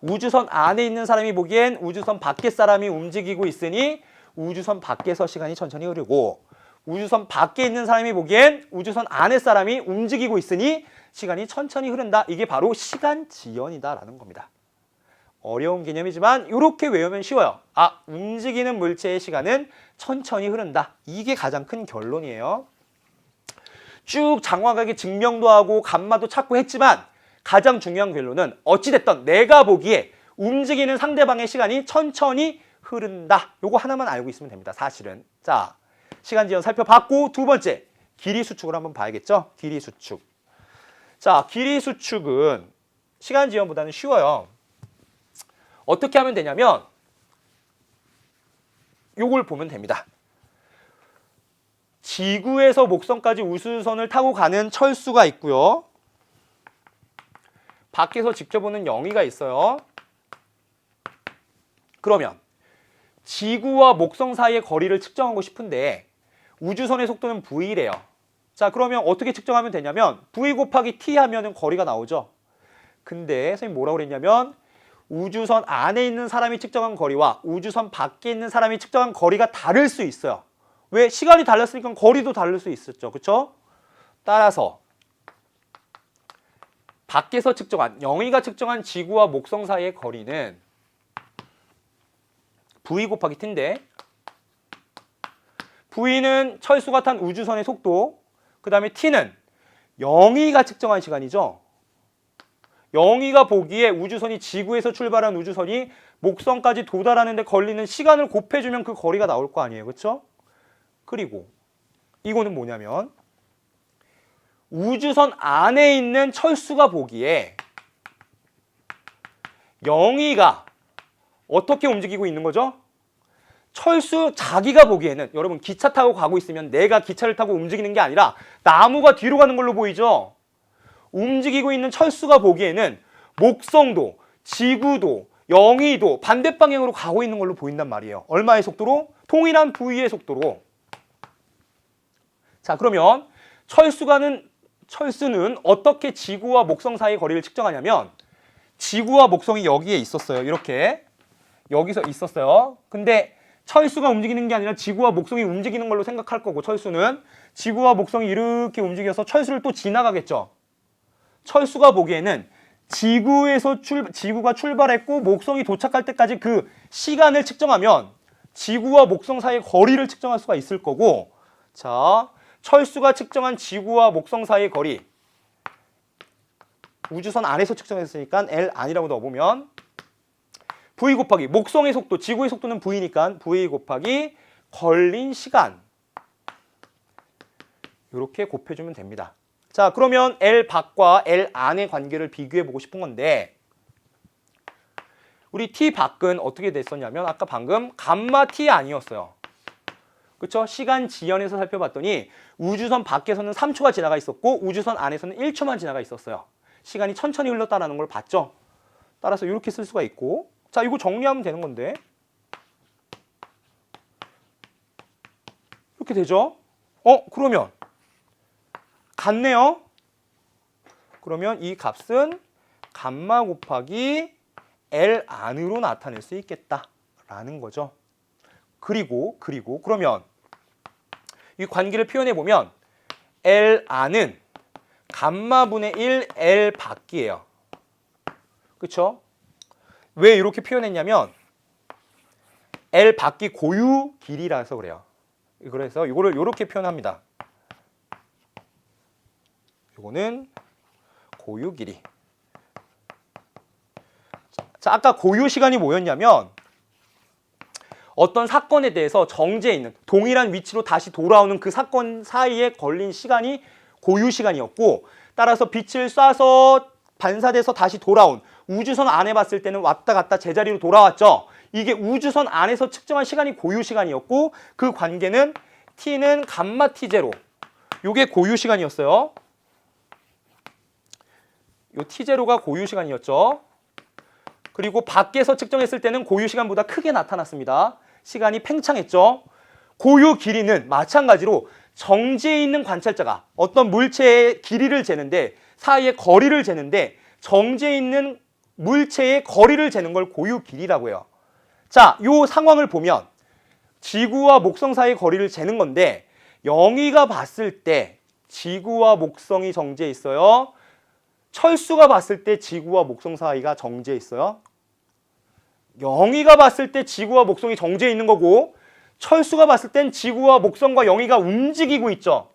우주선 안에 있는 사람이 보기엔 우주선 밖에 사람이 움직이고 있으니 우주선 밖에서 시간이 천천히 흐르고 우주선 밖에 있는 사람이 보기엔 우주선 안에 사람이 움직이고 있으니 시간이 천천히 흐른다. 이게 바로 시간 지연이다라는 겁니다. 어려운 개념이지만 이렇게 외우면 쉬워요. 움직이는 물체의 시간은 천천히 흐른다. 이게 가장 큰 결론이에요. 쭉 장황하게 증명도 하고 감마도 찾고 했지만 가장 중요한 결론은 어찌됐든 내가 보기에 움직이는 상대방의 시간이 천천히 흐른다. 요거 하나만 알고 있으면 됩니다. 사실은. 자, 시간 지연 살펴봤고 두 번째, 길이 수축을 한번 봐야겠죠? 길이 수축. 자, 길이 수축은 시간 지연보다는 쉬워요. 어떻게 하면 되냐면 요걸 보면 됩니다. 지구에서 목성까지 우주선을 타고 가는 철수가 있고요. 밖에서 지켜보는 영희가 있어요. 그러면 지구와 목성 사이의 거리를 측정하고 싶은데 우주선의 속도는 v래요. 자, 그러면 어떻게 측정하면 되냐면 v 곱하기 t 하면은 거리가 나오죠. 근데 선생님 뭐라고 그랬냐면 우주선 안에 있는 사람이 측정한 거리와 우주선 밖에 있는 사람이 측정한 거리가 다를 수 있어요. 왜? 시간이 달랐으니까 거리도 다를 수 있었죠. 그렇죠? 따라서 밖에서 측정한, 영희가 측정한 지구와 목성 사이의 거리는 v 곱하기 t인데 v는 철수가 탄 우주선의 속도, 그 다음에 t는 영희가 측정한 시간이죠. 영희가 보기에 우주선이 지구에서 출발한 우주선이 목성까지 도달하는 데 걸리는 시간을 곱해주면 그 거리가 나올 거 아니에요. 그렇죠? 그리고 이거는 뭐냐면 우주선 안에 있는 철수가 보기에 영희가 어떻게 움직이고 있는 거죠? 철수 자기가 보기에는, 여러분 기차 타고 가고 있으면 내가 기차를 타고 움직이는 게 아니라 나무가 뒤로 가는 걸로 보이죠? 움직이고 있는 철수가 보기에는 목성도, 지구도, 영희도 반대 방향으로 가고 있는 걸로 보인단 말이에요. 얼마의 속도로? 동일한 v의 속도로. 자, 그러면 철수는 어떻게 지구와 목성 사이의 거리를 측정하냐면 지구와 목성이 여기에 있었어요. 이렇게 여기서 있었어요. 근데 철수가 움직이는 게 아니라 지구와 목성이 움직이는 걸로 생각할 거고, 철수는 지구와 목성이 이렇게 움직여서 철수를 또 지나가겠죠. 철수가 보기에는 지구가 출발했고 목성이 도착할 때까지 그 시간을 측정하면 지구와 목성 사이의 거리를 측정할 수가 있을 거고, 자, 철수가 측정한 지구와 목성 사이의 거리, 우주선 안에서 측정했으니까 L 안이라고 넣어보면 v 곱하기 목성의 속도, 지구의 속도는 v니까 v 곱하기 걸린 시간, 이렇게 곱해주면 됩니다. 자, 그러면 L 밖과 L 안의 관계를 비교해 보고 싶은 건데 우리 T 밖은 어떻게 됐었냐면 아까 방금 감마 T 아니었어요. 그렇죠? 시간 지연에서 살펴봤더니 우주선 밖에서는 3초가 지나가 있었고 우주선 안에서는 1초만 지나가 있었어요. 시간이 천천히 흘렀다는 걸 봤죠? 따라서 이렇게 쓸 수가 있고, 자, 이거 정리하면 되는 건데 이렇게 되죠? 그러면 같네요. 그러면 이 값은 감마 곱하기 L 안으로 나타낼 수 있겠다라는 거죠. 그리고 그러면 이 관계를 표현해 보면 L 안은 감마분의 1 L 밖이에요. 그렇죠? 왜 이렇게 표현했냐면 L 밖이 고유 길이라서 그래요. 그래서 이거를 이렇게 표현합니다. 이거는 고유 길이. 자, 아까 고유 시간이 뭐였냐면 어떤 사건에 대해서 정지해 있는, 동일한 위치로 다시 돌아오는 그 사건 사이에 걸린 시간이 고유 시간이었고, 따라서 빛을 쏴서 반사돼서 다시 돌아온 우주선 안에 봤을 때는 왔다 갔다 제자리로 돌아왔죠. 이게 우주선 안에서 측정한 시간이 고유 시간이었고, 그 관계는 t는 감마 t0, 이게 고유 시간이었어요. 요 t0가 고유 시간이었죠. 그리고 밖에서 측정했을 때는 고유 시간보다 크게 나타났습니다. 시간이 팽창했죠. 고유 길이는 마찬가지로 정지해 있는 관찰자가 어떤 물체의 길이를 재는데, 사이의 거리를 재는데, 정지해 있는 물체의 거리를 재는 걸 고유 길이라고 해요. 자, 요 상황을 보면 지구와 목성 사이의 거리를 재는 건데, 영희가 봤을 때 지구와 목성이 정지해 있어요. 철수가 봤을 때 지구와 목성 사이가 정지해 있어요. 영희가 봤을 때 지구와 목성이 정지해 있는 거고, 철수가 봤을 땐 지구와 목성과 영희가 움직이고 있죠.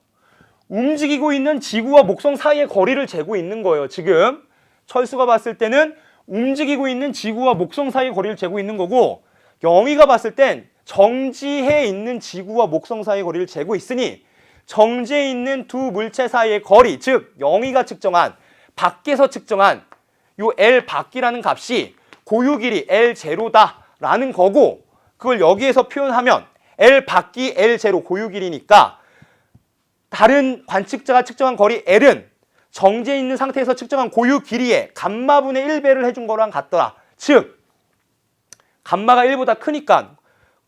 움직이고 있는 지구와 목성 사이의 거리를 재고 있는 거예요, 지금. 철수가 봤을 때는 움직이고 있는 지구와 목성 사이의 거리를 재고 있는 거고, 영희가 봤을 땐 정지해 있는 지구와 목성 사이의 거리를 재고 있으니 정지해 있는 두 물체 사이의 거리, 즉 영희가 측정한, 밖에서 측정한 요 L 밖이라는 값이 고유 길이 L0다라는 거고, 그걸 여기에서 표현하면 L 밖이 L0 고유 길이니까 다른 관측자가 측정한 거리 L은 정지해 있는 상태에서 측정한 고유 길이의 감마분의 1배를 해준 거랑 같더라. 즉 감마가 1보다 크니까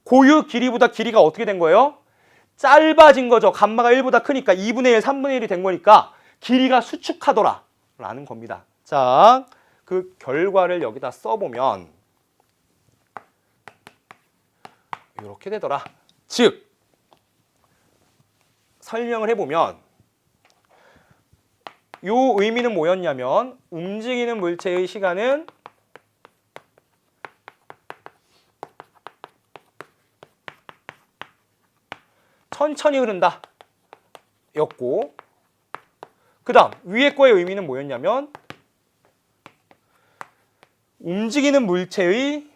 고유 길이보다 길이가 어떻게 된 거예요? 짧아진 거죠. 감마가 1보다 크니까 2분의 1, 3분의 1이 된 거니까 길이가 수축하더라 라는 겁니다. 자, 그 결과를 여기다 써보면 이렇게 되더라. 즉 설명을 해보면 요 의미는 뭐였냐면, 움직이는 물체의 시간은 천천히 흐른다 였고, 그 다음 위에 거의 의미는 뭐였냐면, 움직이는 물체의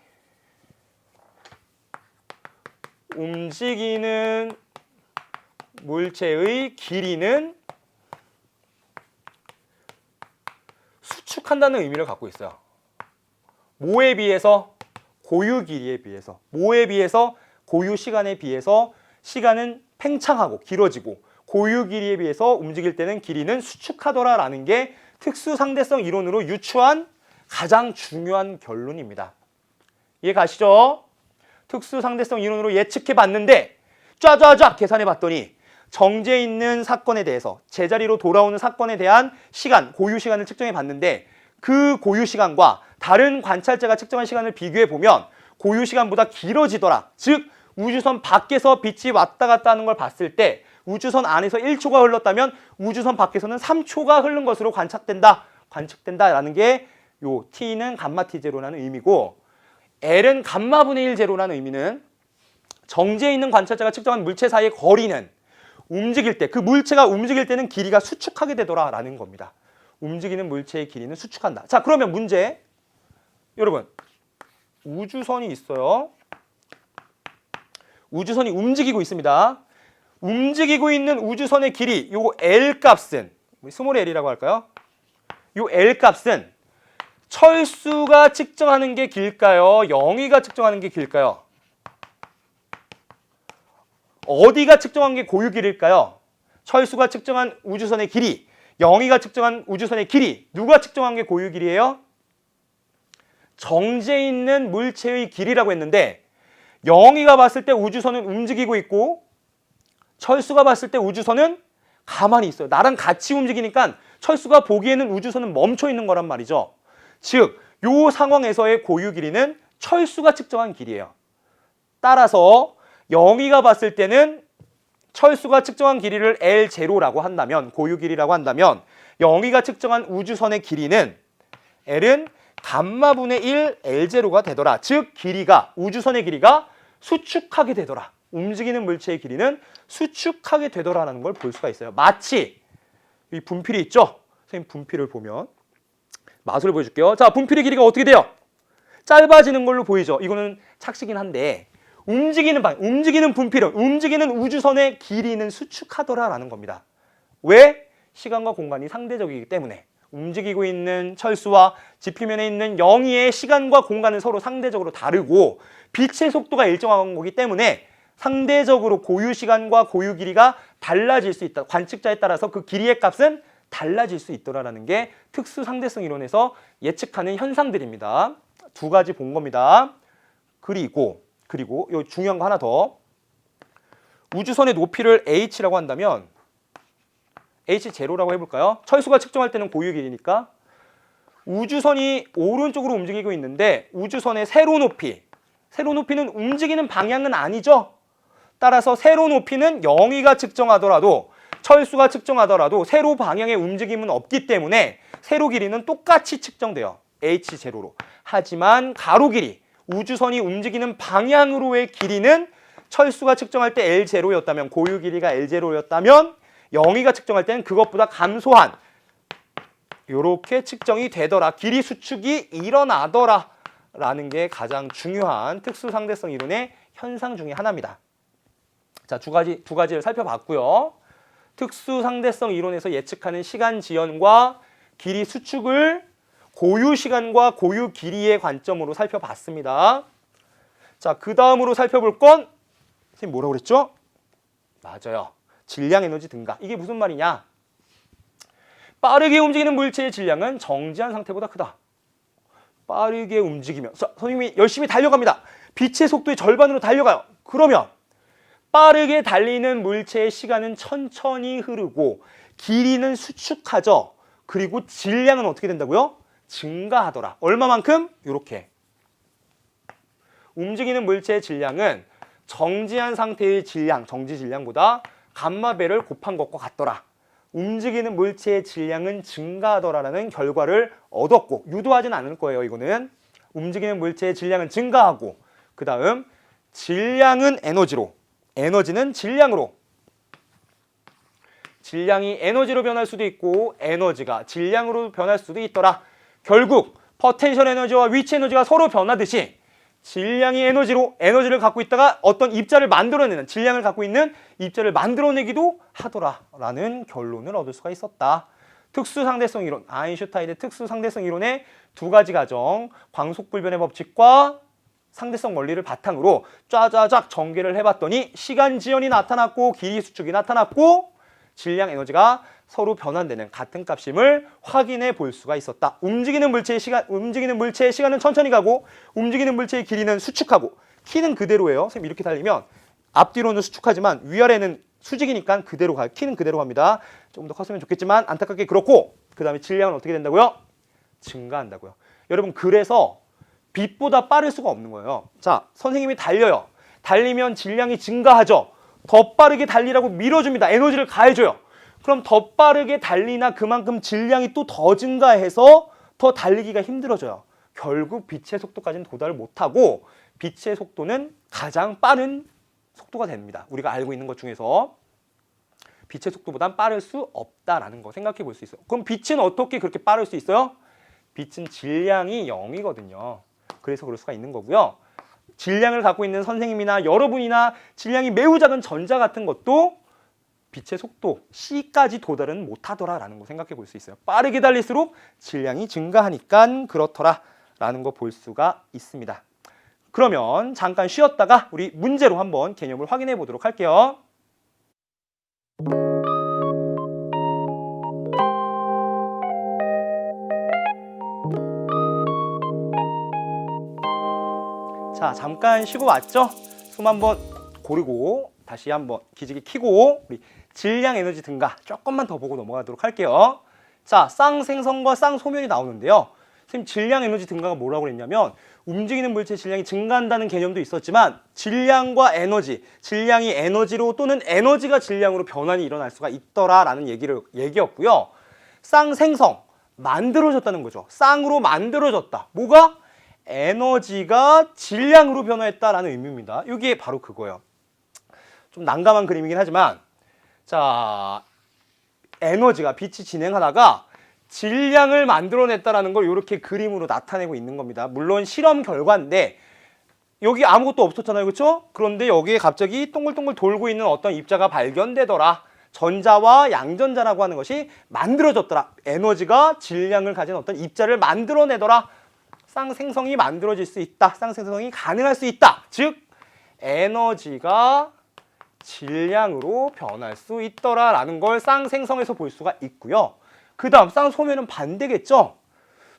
길이는 수축한다는 의미를 갖고 있어요. 뭐에 비해서? 고유 길이에 비해서. 뭐에 비해서? 고유 시간에 비해서 시간은 팽창하고 길어지고, 고유 길이에 비해서 움직일 때는 길이는 수축하더라라는 게 특수 상대성 이론으로 유추한 가장 중요한 결론입니다. 이해 가시죠? 특수 상대성 이론으로 예측해 봤는데 쫙쫙쫙 계산해 봤더니 정지해 있는 사건에 대해서, 제자리로 돌아오는 사건에 대한 시간, 고유 시간을 측정해 봤는데 그 고유 시간과 다른 관찰자가 측정한 시간을 비교해 보면 고유 시간보다 길어지더라. 즉 우주선 밖에서 빛이 왔다 갔다 하는 걸 봤을 때 우주선 안에서 1초가 흘렀다면 우주선 밖에서는 3초가 흐른 것으로 관측된다라는 게 요 T는 감마 T0라는 의미고, L은 감마분의 1 제로라는 의미는 정지해 있는 관찰자가 측정한 물체 사이의 거리는 움직일 때, 그 물체가 움직일 때는 길이가 수축하게 되더라라는 겁니다. 움직이는 물체의 길이는 수축한다. 자, 그러면 문제. 여러분, 우주선이 있어요. 우주선이 움직이고 있습니다. 움직이고 있는 우주선의 길이, 요 L 값은, 스몰 l이라고 할까요? 요 L 값은 철수가 측정하는 게 길까요? 영희가 측정하는 게 길까요? 어디가 측정한 게 고유 길일까요? 철수가 측정한 우주선의 길이, 영희가 측정한 우주선의 길이, 누가 측정한 게 고유 길이에요? 정지해 있는 물체의 길이라고 했는데, 영희가 봤을 때 우주선은 움직이고 있고 철수가 봤을 때 우주선은 가만히 있어요. 나랑 같이 움직이니까 철수가 보기에는 우주선은 멈춰 있는 거란 말이죠. 즉, 요 상황에서의 고유 길이는 철수가 측정한 길이에요. 따라서 영희가 봤을 때는 철수가 측정한 길이를 L0라고 한다면, 고유 길이라고 한다면, 영희가 측정한 우주선의 길이는 L은 감마분의 1 L0가 되더라. 즉 길이가, 우주선의 길이가 수축하게 되더라. 움직이는 물체의 길이는 수축하게 되더라라는 걸 볼 수가 있어요. 마치 이 분필이 있죠? 선생님 분필을 보면 마술을 보여줄게요. 자, 분필의 길이가 어떻게 돼요? 짧아지는 걸로 보이죠? 이거는 착시긴 한데, 움직이는 분필은, 움직이는 우주선의 길이는 수축하더라라는 겁니다. 왜? 시간과 공간이 상대적이기 때문에. 움직이고 있는 철수와 지표면에 있는 영희의 시간과 공간은 서로 상대적으로 다르고 빛의 속도가 일정한 거기 때문에 상대적으로 고유 시간과 고유 길이가 달라질 수 있다. 관측자에 따라서 그 길이의 값은 달라질 수 있더라라는 게 특수 상대성 이론에서 예측하는 현상들입니다. 두 가지 본 겁니다. 그리고 요 중요한 거 하나 더. 우주선의 높이를 h라고 한다면 h0라고 해볼까요? 철수가 측정할 때는 고유 길이니까 우주선이 오른쪽으로 움직이고 있는데 우주선의 세로 높이는 움직이는 방향은 아니죠. 따라서 세로 높이는 영희가 측정하더라도 철수가 측정하더라도 세로 방향의 움직임은 없기 때문에 세로 길이는 똑같이 측정돼요. h0로. 하지만 가로 길이, 우주선이 움직이는 방향으로의 길이는 철수가 측정할 때 L0였다면, 고유 길이가 L0였다면 영희가 측정할 때는 그것보다 감소한 요렇게 측정이 되더라. 길이 수축이 일어나더라. 라는 게 가장 중요한 특수상대성 이론의 현상 중에 하나입니다. 자, 두 가지를 살펴봤고요. 특수상대성 이론에서 예측하는 시간 지연과 길이 수축을 고유 시간과 고유 길이의 관점으로 살펴봤습니다. 자, 그 다음으로 살펴볼 건 선생님 뭐라고 그랬죠? 맞아요. 질량 에너지 증가. 이게 무슨 말이냐? 빠르게 움직이는 물체의 질량은 정지한 상태보다 크다. 빠르게 움직이면 선생님이 열심히 달려갑니다. 빛의 속도의 절반으로 달려가요. 그러면 빠르게 달리는 물체의 시간은 천천히 흐르고 길이는 수축하죠. 그리고 질량은 어떻게 된다고요? 증가하더라. 얼마만큼? 이렇게. 움직이는 물체의 질량은 정지한 상태의 질량, 정지 질량보다 감마배를 곱한 것과 같더라. 움직이는 물체의 질량은 증가하더라라는 결과를 얻었고, 유도하진 않을 거예요. 이거는 움직이는 물체의 질량은 증가하고, 그 다음 질량은 에너지로, 에너지는 질량으로, 질량이 에너지로 변할 수도 있고 에너지가 질량으로 변할 수도 있더라. 결국 포텐셜 에너지와 위치 에너지가 서로 변하듯이 질량이 에너지를 갖고 있다가 어떤 입자를 만들어내는, 질량을 갖고 있는 입자를 만들어내기도 하더라라는 결론을 얻을 수가 있었다. 특수상대성 이론, 아인슈타인의 특수상대성 이론의 두 가지 과정, 광속불변의 법칙과 상대성 원리를 바탕으로 쫙쫙쫙 전개를 해봤더니 시간 지연이 나타났고 길이 수축이 나타났고 질량 에너지가 서로 변환되는 같은 값임을 확인해 볼 수가 있었다. 움직이는 물체의 시간은 천천히 가고 움직이는 물체의 길이는 수축하고, 키는 그대로예요. 선생님 이렇게 달리면 앞뒤로는 수축하지만 위아래는 수직이니까 그대로 가요. 키는 그대로 갑니다. 조금 더 컸으면 좋겠지만 안타깝게 그렇고, 그 다음에 질량은 어떻게 된다고요? 증가한다고요. 여러분, 그래서 빛보다 빠를 수가 없는 거예요. 자, 선생님이 달려요. 달리면 질량이 증가하죠. 더 빠르게 달리라고 밀어줍니다. 에너지를 가해줘요. 그럼 더 빠르게 달리나 그만큼 질량이 또 더 증가해서 더 달리기가 힘들어져요. 결국 빛의 속도까지는 도달을 못하고 빛의 속도는 가장 빠른 속도가 됩니다. 우리가 알고 있는 것 중에서 빛의 속도보단 빠를 수 없다라는 거 생각해 볼 수 있어요. 그럼 빛은 어떻게 그렇게 빠를 수 있어요? 빛은 질량이 0이거든요. 그래서 그럴 수가 있는 거고요. 질량을 갖고 있는 선생님이나 여러분이나 질량이 매우 작은 전자 같은 것도 빛의 속도 C까지 도달은 못하더라라는 거 생각해 볼 수 있어요. 빠르게 달릴수록 질량이 증가하니까 그렇더라라는 거 볼 수가 있습니다. 그러면 잠깐 쉬었다가 우리 문제로 한번 개념을 확인해 보도록 할게요. 자, 잠깐 쉬고 왔죠? 숨 한번 고르고 다시 한번 기지개 켜고 우리 질량 에너지 증가 조금만 더 보고 넘어가도록 할게요. 자, 쌍생성과 쌍소면이 나오는데요. 선생님, 질량 에너지 증가가 뭐라고 그랬냐면 움직이는 물체 질량이 증가한다는 개념도 있었지만 질량과 에너지, 질량이 에너지로 또는 에너지가 질량으로 변환이 일어날 수가 있더라라는 얘기였고요. 쌍생성, 만들어졌다는 거죠. 쌍으로 만들어졌다. 뭐가? 에너지가 질량으로 변화했다라는 의미입니다. 이게 바로 그거예요. 좀 난감한 그림이긴 하지만, 자, 에너지가 빛이 진행하다가 질량을 만들어냈다라는 걸 이렇게 그림으로 나타내고 있는 겁니다. 물론 실험 결과인데 여기 아무것도 없었잖아요, 그렇죠? 그런데 여기에 갑자기 동글동글 돌고 있는 어떤 입자가 발견되더라. 전자와 양전자라고 하는 것이 만들어졌더라. 에너지가 질량을 가진 어떤 입자를 만들어내더라. 쌍생성이 만들어질 수 있다. 쌍생성이 가능할 수 있다. 즉 에너지가 질량으로 변할 수 있더라라는 걸 쌍생성에서 볼 수가 있고요. 그 다음 쌍소면은 반대겠죠.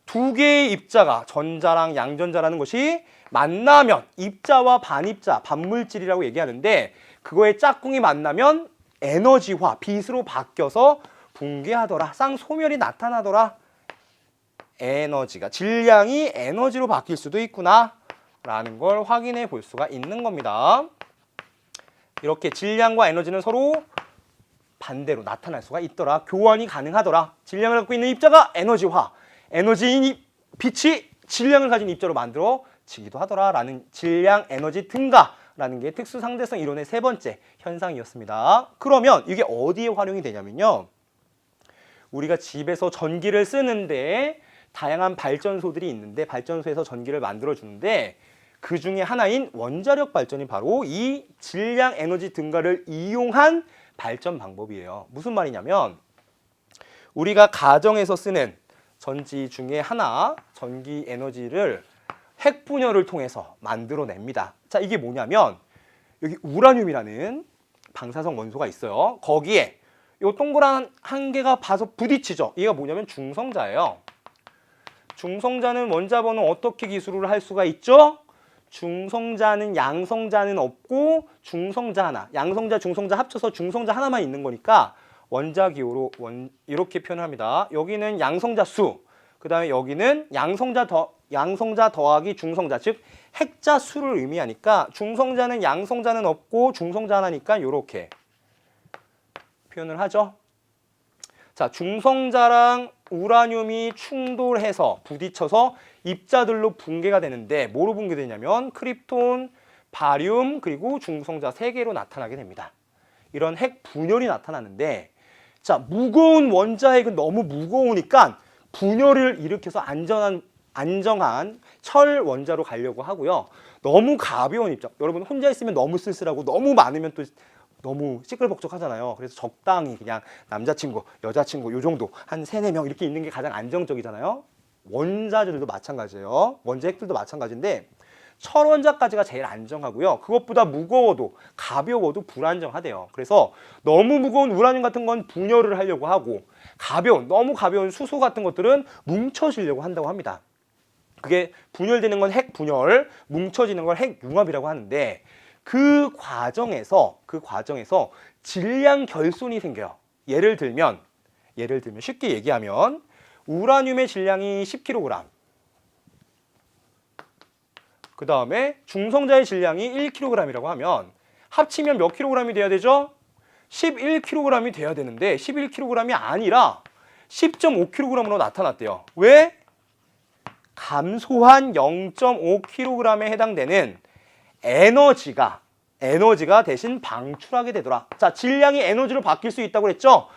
두 개의 입자가, 전자랑 양전자라는 것이 만나면 입자와 반입자, 반물질이라고 얘기하는데, 그거의 짝꿍이 만나면 에너지화, 빛으로 바뀌어서 붕괴하더라. 쌍소멸이 나타나더라. 에너지가, 질량이 에너지로 바뀔 수도 있구나 라는 걸 확인해 볼 수가 있는 겁니다. 이렇게 질량과 에너지는 서로 반대로 나타날 수가 있더라. 교환이 가능하더라. 질량을 갖고 있는 입자가 에너지화, 에너지인 빛이 질량을 가진 입자로 만들어지기도 하더라 라는 질량 에너지 증가라는 게 특수상대성 이론의 세 번째 현상이었습니다. 그러면 이게 어디에 활용이 되냐면요, 우리가 집에서 전기를 쓰는데 다양한 발전소들이 있는데 발전소에서 전기를 만들어 주는데 그 중에 하나인 원자력 발전이 바로 이 질량 에너지 증가를 이용한 발전 방법이에요. 무슨 말이냐면 우리가 가정에서 쓰는 전지 중에 하나 전기 에너지를 핵 분열을 통해서 만들어냅니다. 자, 이게 뭐냐면 여기 우라늄이라는 방사성 원소가 있어요. 거기에 이 동그란 한 개가 봐서 부딪히죠. 얘가 뭐냐면 중성자예요. 중성자는 원자번호 어떻게 기술을 할 수가 있죠? 중성자는 양성자는 없고 중성자 하나, 양성자, 중성자 합쳐서 중성자 하나만 있는 거니까 원자기호로 이렇게 표현합니다. 여기는 양성자 수, 그 다음에 여기는 양성자 더하기 중성자, 즉 핵자 수를 의미하니까 중성자는 양성자는 없고 중성자 하나니까 이렇게 표현을 하죠. 자, 중성자랑 우라늄이 충돌해서 부딪혀서 입자들로 붕괴가 되는데 뭐로 붕괴되냐면 크립톤, 바륨, 그리고 중성자 3개로 나타나게 됩니다. 이런 핵 분열이 나타나는데 자, 무거운 원자핵은 너무 무거우니까 분열을 일으켜서 안정한 철 원자로 가려고 하고요. 너무 가벼운 입자. 여러분 혼자 있으면 너무 쓸쓸하고 너무 많으면 또 너무 시끌벅적하잖아요. 그래서 적당히 그냥 남자친구, 여자친구 요 정도 한 3, 4명 이렇게 있는 게 가장 안정적이잖아요. 원자들도 마찬가지예요. 원자핵들도 마찬가지인데 철원자까지가 제일 안정하고요. 그것보다 무거워도 가벼워도 불안정하대요. 그래서 너무 무거운 우라늄 같은 건 분열을 하려고 하고 너무 가벼운 수소 같은 것들은 뭉쳐지려고 한다고 합니다. 그게 분열되는 건 핵 분열, 뭉쳐지는 걸 핵 융합이라고 하는데 그 과정에서 질량 결손이 생겨요. 예를 들면 쉽게 얘기하면 우라늄의 질량이 10kg, 그 다음에 중성자의 질량이 1kg이라고 하면 합치면 몇 kg이 돼야 되죠? 11kg이 돼야 되는데 11kg이 아니라 10.5kg으로 나타났대요. 왜? 감소한 0.5kg에 해당되는 에너지가 대신 방출하게 되더라. 자, 질량이 에너지로 바뀔 수 있다고 그랬죠?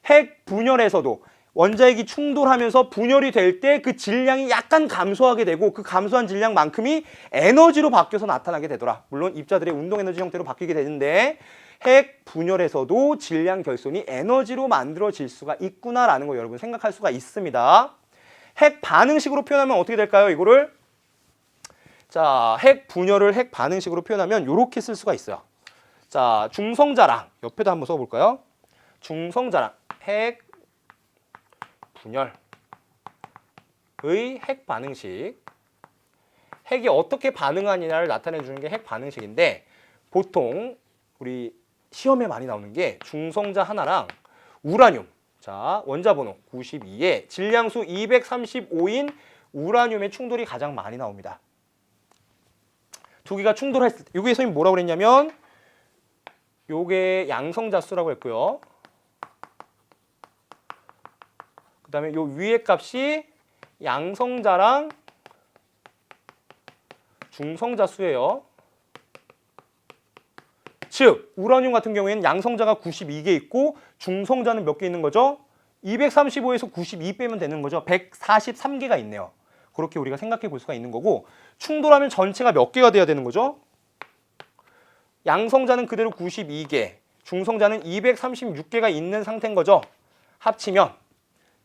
핵 분열에서도 원자핵이 충돌하면서 분열이 될 때 그 질량이 약간 감소하게 되고 그 감소한 질량만큼이 에너지로 바뀌어서 나타나게 되더라. 물론 입자들의 운동 에너지 형태로 바뀌게 되는데 핵 분열에서도 질량 결손이 에너지로 만들어질 수가 있구나라는 거 여러분 생각할 수가 있습니다. 핵 반응식으로 표현하면 어떻게 될까요? 이거를 자, 핵 분열을 핵 반응식으로 표현하면 이렇게 쓸 수가 있어요. 자, 중성자랑 옆에도 한번 써볼까요? 중성자랑 핵 분열의 핵 반응식. 핵이 어떻게 반응하느냐를 나타내 주는 게 핵 반응식인데 보통 우리 시험에 많이 나오는 게 중성자 하나랑 우라늄. 자, 원자번호 92에 질량수 235인 우라늄의 충돌이 가장 많이 나옵니다. 두 개가 충돌했을 때 여기에 선생님 뭐라고 그랬냐면 요게 양성자수라고 했고요. 그 다음에 요 위의 값이 양성자랑 중성자수예요. 즉 우라늄 같은 경우에는 양성자가 92개 있고 중성자는 몇 개 있는 거죠? 235에서 92 빼면 되는 거죠. 143개가 있네요. 그렇게 우리가 생각해 볼 수가 있는 거고 충돌하면 전체가 몇 개가 돼야 되는 거죠? 양성자는 그대로 92개, 중성자는 236개가 있는 상태인 거죠. 합치면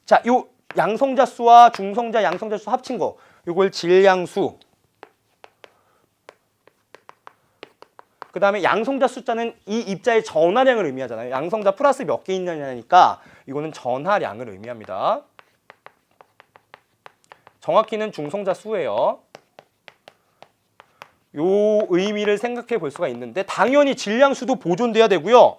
자, 요 양성자 수와 중성자, 양성자 수 합친 거 요걸 질량수. 그 다음에 양성자 숫자는 이 입자의 전하량을 의미하잖아요. 양성자 플러스 몇 개 있느냐니까 이거는 전하량을 의미합니다. 정확히는 중성자 수예요. 요 의미를 생각해 볼 수가 있는데 당연히 질량수도 보존돼야 되고요.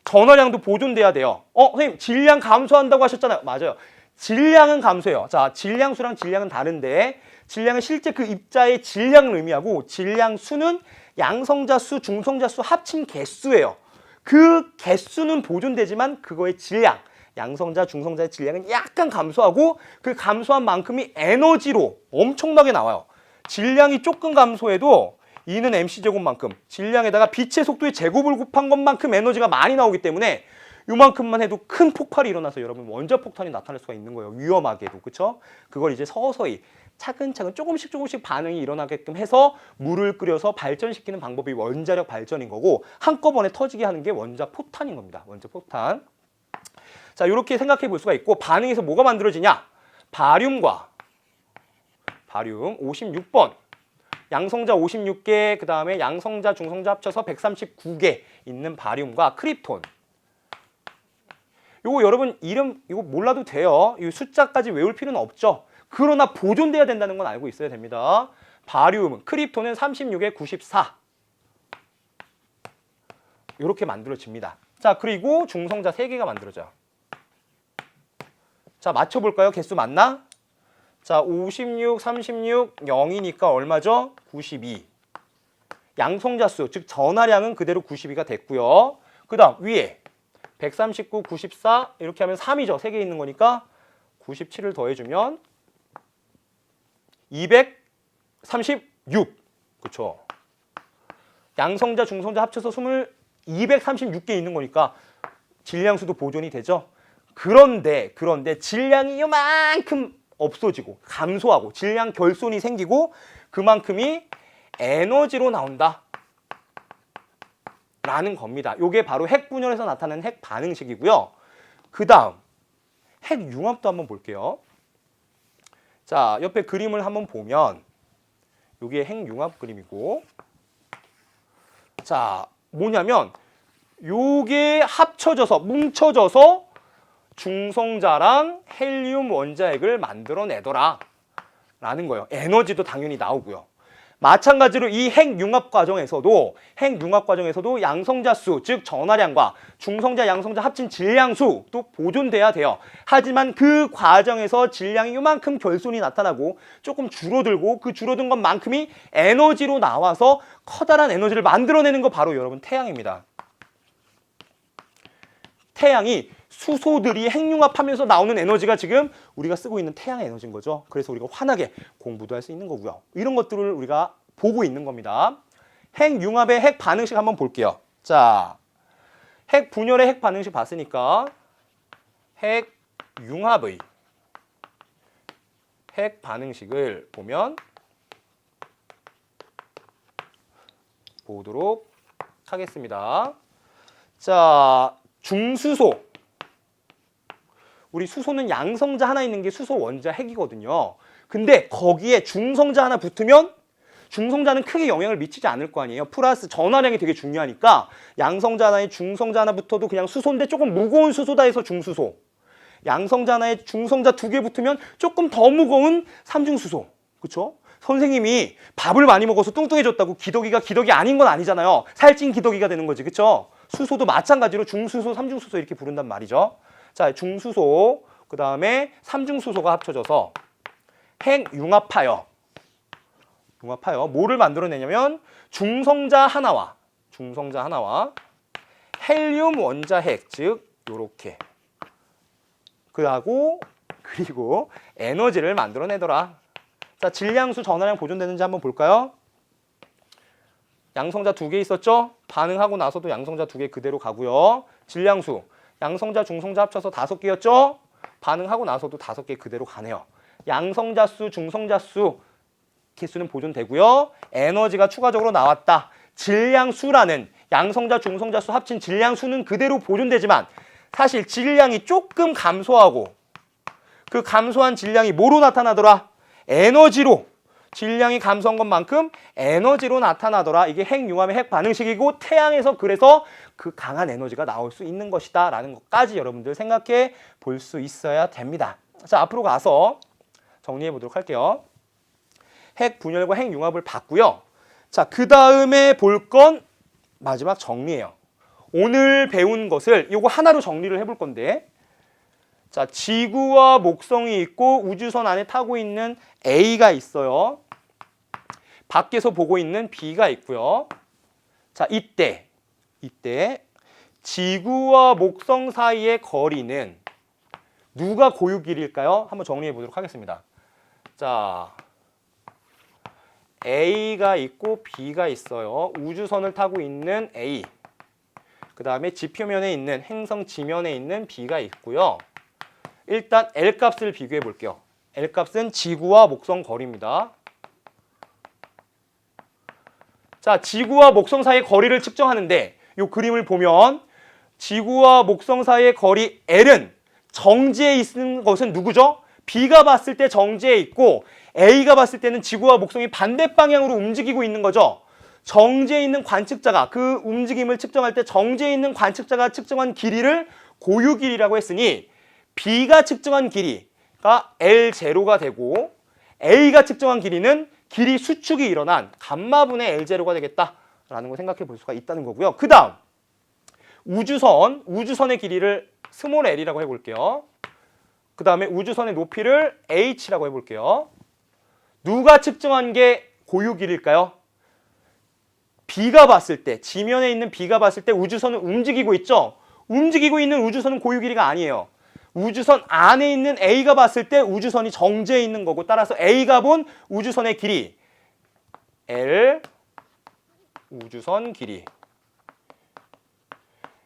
전하량도 보존돼야 돼요. 선생님 질량 감소한다고 하셨잖아요. 맞아요. 질량은 감소해요. 자, 질량수랑 질량은 다른데 질량은 실제 그 입자의 질량을 의미하고 질량수는 양성자 수, 중성자 수 합친 개수예요. 그 개수는 보존되지만 그거의 질량, 양성자, 중성자의 질량은 약간 감소하고 그 감소한 만큼이 에너지로 엄청나게 나와요. 질량이 조금 감소해도 E는 mc제곱만큼 질량에다가 빛의 속도의 제곱을 곱한 것만큼 에너지가 많이 나오기 때문에 요만큼만 해도 큰 폭발이 일어나서 여러분 원자폭탄이 나타날 수가 있는 거예요. 위험하게도. 그렇죠? 그걸 이제 서서히 차근차근 조금씩 반응이 일어나게끔 해서 물을 끓여서 발전시키는 방법이 원자력 발전인 거고 한꺼번에 터지게 하는 게 원자포탄인 겁니다. 원자포탄. 자, 이렇게 생각해 볼 수가 있고 반응에서 뭐가 만들어지냐? 바륨 56번. 양성자 56개, 그 다음에 양성자, 중성자 합쳐서 139개 있는 바륨과 크립톤. 요거 여러분 이름 이거 몰라도 돼요. 이 숫자까지 외울 필요는 없죠. 그러나 보존돼야 된다는 건 알고 있어야 됩니다. 바륨, 크립톤은 36에 94. 이렇게 만들어집니다. 자, 그리고 중성자 3개가 만들어져요. 자, 맞춰볼까요? 개수 맞나? 자, 56, 36, 0이니까 얼마죠? 92. 양성자 수, 즉 전하량은 그대로 92가 됐고요. 그 다음 위에 139, 94 이렇게 하면 3이죠. 3개 있는 거니까 97을 더해주면 236. 그렇죠. 양성자, 중성자 합쳐서 236개 있는 거니까 질량수도 보존이 되죠. 그런데 질량이 요만큼 없어지고 감소하고 질량 결손이 생기고 그만큼이 에너지로 나온다 라는 겁니다. 이게 바로 핵 분열에서 나타나는 핵 반응식이고요. 그 다음 핵 융합도 한번 볼게요. 자, 옆에 그림을 한번 보면 이게 핵 융합 그림이고, 자, 뭐냐면 요게 합쳐져서 뭉쳐져서 중성자랑 헬륨 원자핵을 만들어내더라 라는 거예요. 에너지도 당연히 나오고요. 마찬가지로 이 핵융합 과정에서도 양성자 수, 즉 전하량과 중성자, 양성자 합친 질량수도 보존돼야 돼요. 하지만 그 과정에서 질량이 요만큼 결손이 나타나고 조금 줄어들고 그 줄어든 것만큼이 에너지로 나와서 커다란 에너지를 만들어내는 거 바로 여러분 태양입니다. 태양이 수소들이 핵융합하면서 나오는 에너지가 지금 우리가 쓰고 있는 태양의 에너지인 거죠. 그래서 우리가 환하게 공부도 할 수 있는 거고요. 이런 것들을 우리가 보고 있는 겁니다. 핵융합의 핵 반응식 한번 볼게요. 자, 핵 분열의 핵 반응식 봤으니까 핵융합의 핵 반응식을 보도록 하겠습니다. 자, 중수소. 우리 수소는 양성자 하나 있는 게 수소 원자 핵이거든요. 근데 거기에 중성자 하나 붙으면 중성자는 크게 영향을 미치지 않을 거 아니에요. 플러스 전하량이 되게 중요하니까 양성자 하나에 중성자 하나 붙어도 그냥 수소인데 조금 무거운 수소다 해서 중수소. 양성자 하나에 중성자 2개 붙으면 조금 더 무거운 삼중수소. 그렇죠? 선생님이 밥을 많이 먹어서 뚱뚱해졌다고 기덕이가 기덕이 아닌 건 아니잖아요. 살찐 기덕이가 되는 거지. 그렇죠? 수소도 마찬가지로 중수소, 삼중수소 이렇게 부른단 말이죠. 자, 중수소, 그 다음에 삼중수소가 합쳐져서 핵융합하여 뭐를 만들어내냐면 중성자 하나와 헬륨 원자핵, 즉 요렇게 그리고 에너지를 만들어내더라. 자, 질량수, 전하량 보존되는지 한번 볼까요? 양성자 2개 있었죠? 반응하고 나서도 양성자 2개 그대로 가고요. 질량수, 양성자, 중성자 합쳐서 5개였죠? 반응하고 나서도 5개 그대로 가네요. 양성자 수, 중성자 수 개수는 보존되고요. 에너지가 추가적으로 나왔다. 질량수라는 양성자, 중성자 수 합친 질량수는 그대로 보존되지만 사실 질량이 조금 감소하고 그 감소한 질량이 뭐로 나타나더라? 에너지로. 질량이 감소한 것만큼 에너지로 나타나더라. 이게 핵융합의 핵 반응식이고 태양에서 그래서 그 강한 에너지가 나올 수 있는 것이다 라는 것까지 여러분들 생각해 볼 수 있어야 됩니다. 자, 앞으로 가서 정리해 보도록 할게요. 핵 분열과 핵융합을 봤고요. 자, 그 다음에 볼 건 마지막 정리예요. 오늘 배운 것을 이거 하나로 정리를 해볼 건데, 자, 지구와 목성이 있고 우주선 안에 타고 있는 A가 있어요. 밖에서 보고 있는 B가 있고요. 자, 이때 지구와 목성 사이의 거리는 누가 고유길일까요? 한번 정리해 보도록 하겠습니다. 자, A가 있고 B가 있어요. 우주선을 타고 있는 A. 그 다음에 지표면에 있는 행성 지면에 있는 B가 있고요. 일단 L 값을 비교해 볼게요. L 값은 지구와 목성 거리입니다. 자, 지구와 목성 사이의 거리를 측정하는데 이 그림을 보면 지구와 목성 사이의 거리 L은 정지에 있는 것은 누구죠? B가 봤을 때 정지에 있고 A가 봤을 때는 지구와 목성이 반대 방향으로 움직이고 있는 거죠. 정지에 있는 관측자가 그 움직임을 측정할 때 정지에 있는 관측자가 측정한 길이를 고유 길이라고 했으니 B가 측정한 길이가 L0가 되고 A가 측정한 길이는 길이 수축이 일어난 감마분의 L0가 되겠다라는 걸 생각해 볼 수가 있다는 거고요. 그 다음 우주선의 길이를 스몰 l이라고 해볼게요. 그 다음에 우주선의 높이를 h라고 해볼게요. 누가 측정한 게 고유 길일까요? B가 봤을 때, 지면에 있는 B가 봤을 때 우주선은 움직이고 있죠? 움직이고 있는 우주선은 고유 길이가 아니에요. 우주선 안에 있는 A가 봤을 때 우주선이 정지해 있는 거고, 따라서 A가 본 우주선의 길이 L 우주선 길이,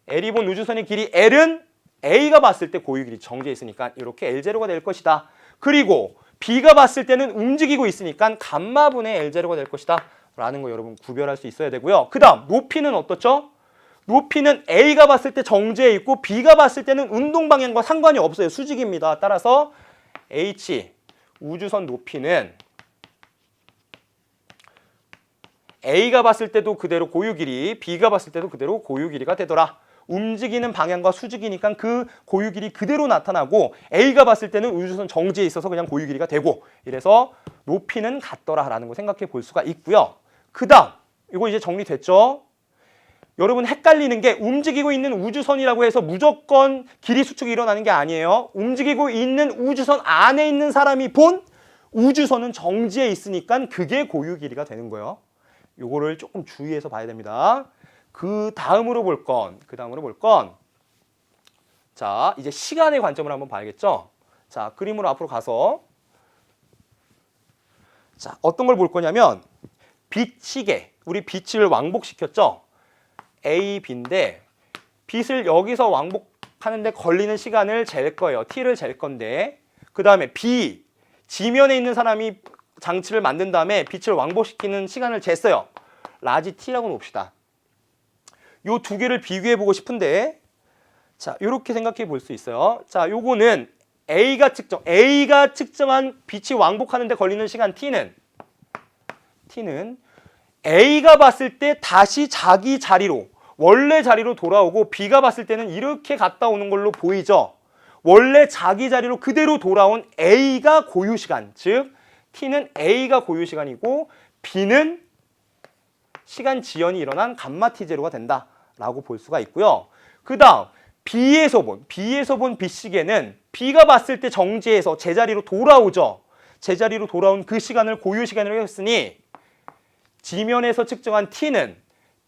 L이 본 우주선의 길이 L은 A가 봤을 때 고유 길이 정지해 있으니까 이렇게 L0가 될 것이다. 그리고 B가 봤을 때는 움직이고 있으니까 감마분의 L0가 될 것이다 라는 거 여러분 구별할 수 있어야 되고요. 그 다음 높이는 어떻죠? 높이는 A가 봤을 때 정지해 있고 B가 봤을 때는 운동 방향과 상관이 없어요. 수직입니다. 따라서 H 우주선 높이는 A가 봤을 때도 그대로 고유 길이, B가 봤을 때도 그대로 고유 길이가 되더라. 움직이는 방향과 수직이니까 그 고유 길이 그대로 나타나고 A가 봤을 때는 우주선 정지에 있어서 그냥 고유 길이가 되고, 이래서 높이는 같더라라는 거 생각해 볼 수가 있고요. 그 다음 이거 이제 정리됐죠? 여러분 헷갈리는 게 움직이고 있는 우주선이라고 해서 무조건 길이 수축이 일어나는 게 아니에요. 움직이고 있는 우주선 안에 있는 사람이 본 우주선은 정지에 있으니까 그게 고유 길이가 되는 거예요. 요거를 조금 주의해서 봐야 됩니다. 그 다음으로 볼 건, 자, 이제 시간의 관점을 한번 봐야겠죠? 자, 그림으로 앞으로 가서, 자, 어떤 걸 볼 거냐면, 빛 시계, 우리 빛을 왕복시켰죠? A, B인데, 빛을 여기서 왕복하는데 걸리는 시간을 잴 거예요. T를 잴 건데, 그 다음에 B, 지면에 있는 사람이 장치를 만든 다음에 빛을 왕복시키는 시간을 쟀어요. 라지 T라고 놓읍시다. 요 두 개를 비교해 보고 싶은데, 자, 요렇게 생각해 볼 수 있어요. 자, 요거는 A가 측정한 빛이 왕복하는데 걸리는 시간 T는 A가 봤을 때 다시 자기 자리로, 원래 자리로 돌아오고 B가 봤을 때는 이렇게 갔다 오는 걸로 보이죠. 원래 자기 자리로 그대로 돌아온 A가 고유 시간, 즉 T는 A가 고유 시간이고 B는 시간 지연이 일어난 감마 T0가 된다라고 볼 수가 있고요. 그 다음 B에서 본 B시계는 B가 봤을 때 정지해서 제자리로 돌아오죠. 제자리로 돌아온 그 시간을 고유 시간으로 했으니 지면에서 측정한 T는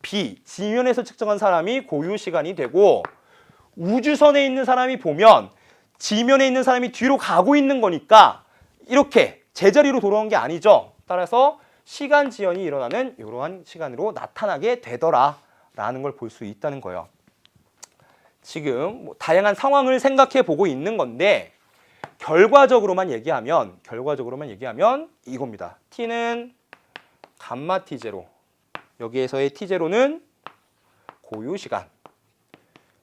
B, 지면에서 측정한 사람이 고유 시간이 되고, 우주선에 있는 사람이 보면 지면에 있는 사람이 뒤로 가고 있는 거니까 이렇게 제자리로 돌아온 게 아니죠. 따라서 시간 지연이 일어나는 이러한 시간으로 나타나게 되더라라는 걸 볼 수 있다는 거예요. 지금 뭐 다양한 상황을 생각해 보고 있는 건데 결과적으로만 얘기하면 이겁니다. T는 감마 T0, 여기에서의 T0는 고유 시간,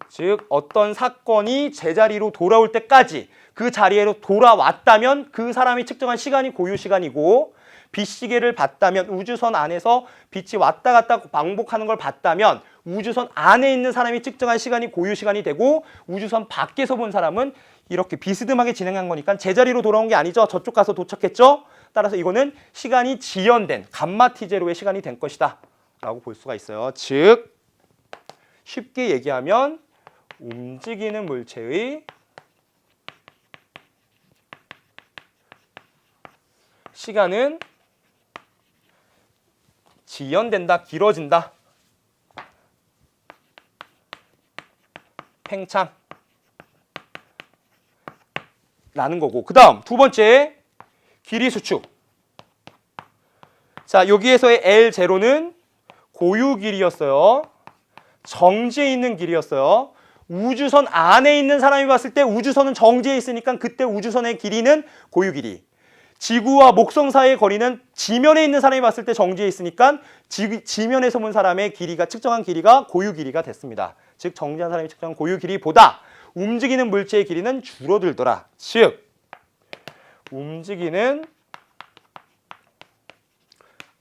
즉 어떤 사건이 제자리로 돌아올 때까지 그 자리로 돌아왔다면 그 사람이 측정한 시간이 고유 시간이고, 빛시계를 봤다면, 우주선 안에서 빛이 왔다 갔다 왕복하는 걸 봤다면 우주선 안에 있는 사람이 측정한 시간이 고유 시간이 되고, 우주선 밖에서 본 사람은 이렇게 비스듬하게 진행한 거니까 제자리로 돌아온 게 아니죠. 저쪽 가서 도착했죠. 따라서 이거는 시간이 지연된 감마 T0의 시간이 된 것이다 라고 볼 수가 있어요. 즉 쉽게 얘기하면 움직이는 물체의 시간은 지연된다, 길어진다, 팽창 라는 거고, 그 다음 두 번째 길이 수축. 자, 여기에서의 L0는 고유 길이였어요. 정지해 있는 길이었어요. 우주선 안에 있는 사람이 봤을 때 우주선은 정지해 있으니까 그때 우주선의 길이는 고유 길이. 지구와 목성 사이의 거리는 지면에 있는 사람이 봤을 때 정지해 있으니까 지면에서 본 사람의 길이가 측정한 길이가 고유 길이가 됐습니다. 즉 정지한 사람이 측정한 고유 길이보다 움직이는 물체의 길이는 줄어들더라. 즉 움직이는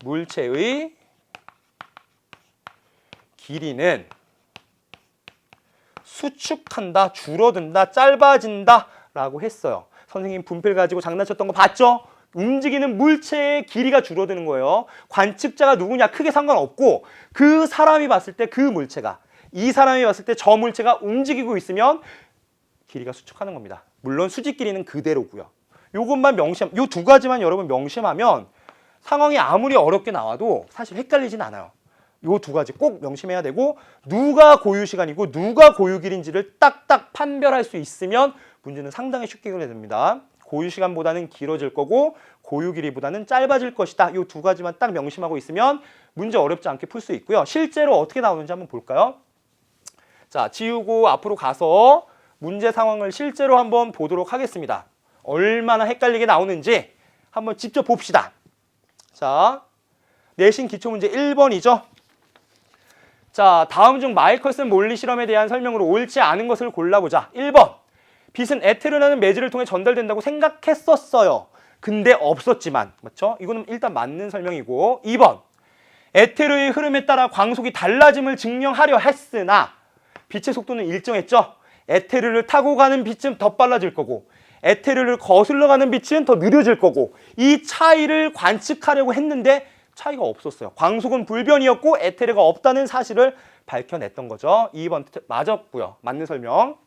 물체의 길이는 수축한다, 줄어든다, 짧아진다 라고 했어요. 선생님 분필 가지고 장난쳤던 거 봤죠? 움직이는 물체의 길이가 줄어드는 거예요. 관측자가 누구냐 크게 상관없고 그 사람이 봤을 때 그 물체가 이 사람이 봤을 때 저 물체가 움직이고 있으면 길이가 수축하는 겁니다. 물론 수직 길이는 그대로고요. 요것만 요 두 가지만 여러분 명심하면 상황이 아무리 어렵게 나와도 사실 헷갈리진 않아요. 요 두 가지 꼭 명심해야 되고 누가 고유 시간이고 누가 고유 길인지를 딱딱 판별할 수 있으면 문제는 상당히 쉽게 해결됩니다. 고유 시간보다는 길어질 거고 고유 길이보다는 짧아질 것이다. 요 두 가지만 딱 명심하고 있으면 문제 어렵지 않게 풀 수 있고요. 실제로 어떻게 나오는지 한번 볼까요? 자, 지우고 앞으로 가서 문제 상황을 실제로 한번 보도록 하겠습니다. 얼마나 헷갈리게 나오는지 한번 직접 봅시다. 자, 내신 기초문제 1번이죠. 자, 다음 중 마이클슨 몰리 실험에 대한 설명으로 옳지 않은 것을 골라보자. 1번. 빛은 에테르라는 매질을 통해 전달된다고 생각했었어요. 근데 없었지만. 맞죠? 이거는 일단 맞는 설명이고. 2번. 에테르의 흐름에 따라 광속이 달라짐을 증명하려 했으나 빛의 속도는 일정했죠. 에테르를 타고 가는 빛은 더 빨라질 거고 에테르를 거슬러 가는 빛은 더 느려질 거고 이 차이를 관측하려고 했는데 차이가 없었어요. 광속은 불변이었고 에테르가 없다는 사실을 밝혀냈던 거죠. 2번 맞았고요. 맞는 설명.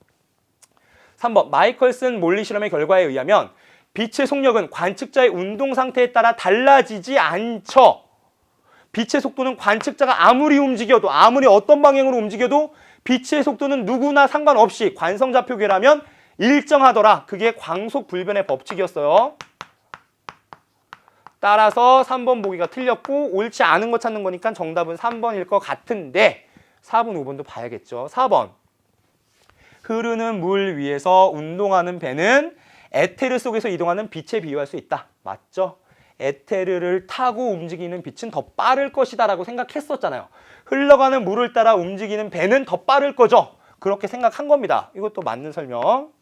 3번 마이클슨 몰리 실험의 결과에 의하면 빛의 속력은 관측자의 운동 상태에 따라 달라지지 않죠. 빛의 속도는 관측자가 아무리 움직여도 아무리 어떤 방향으로 움직여도 빛의 속도는 누구나 상관없이 관성좌표계라면 일정하더라. 그게 광속 불변의 법칙이었어요. 따라서 3번 보기가 틀렸고 옳지 않은 거 찾는 거니까 정답은 3번일 것 같은데 4번, 5번도 봐야겠죠. 4번. 흐르는 물 위에서 운동하는 배는 에테르 속에서 이동하는 빛에 비유할 수 있다. 맞죠? 에테르를 타고 움직이는 빛은 더 빠를 것이다 라고 생각했었잖아요. 흘러가는 물을 따라 움직이는 배는 더 빠를 거죠. 그렇게 생각한 겁니다. 이것도 맞는 설명.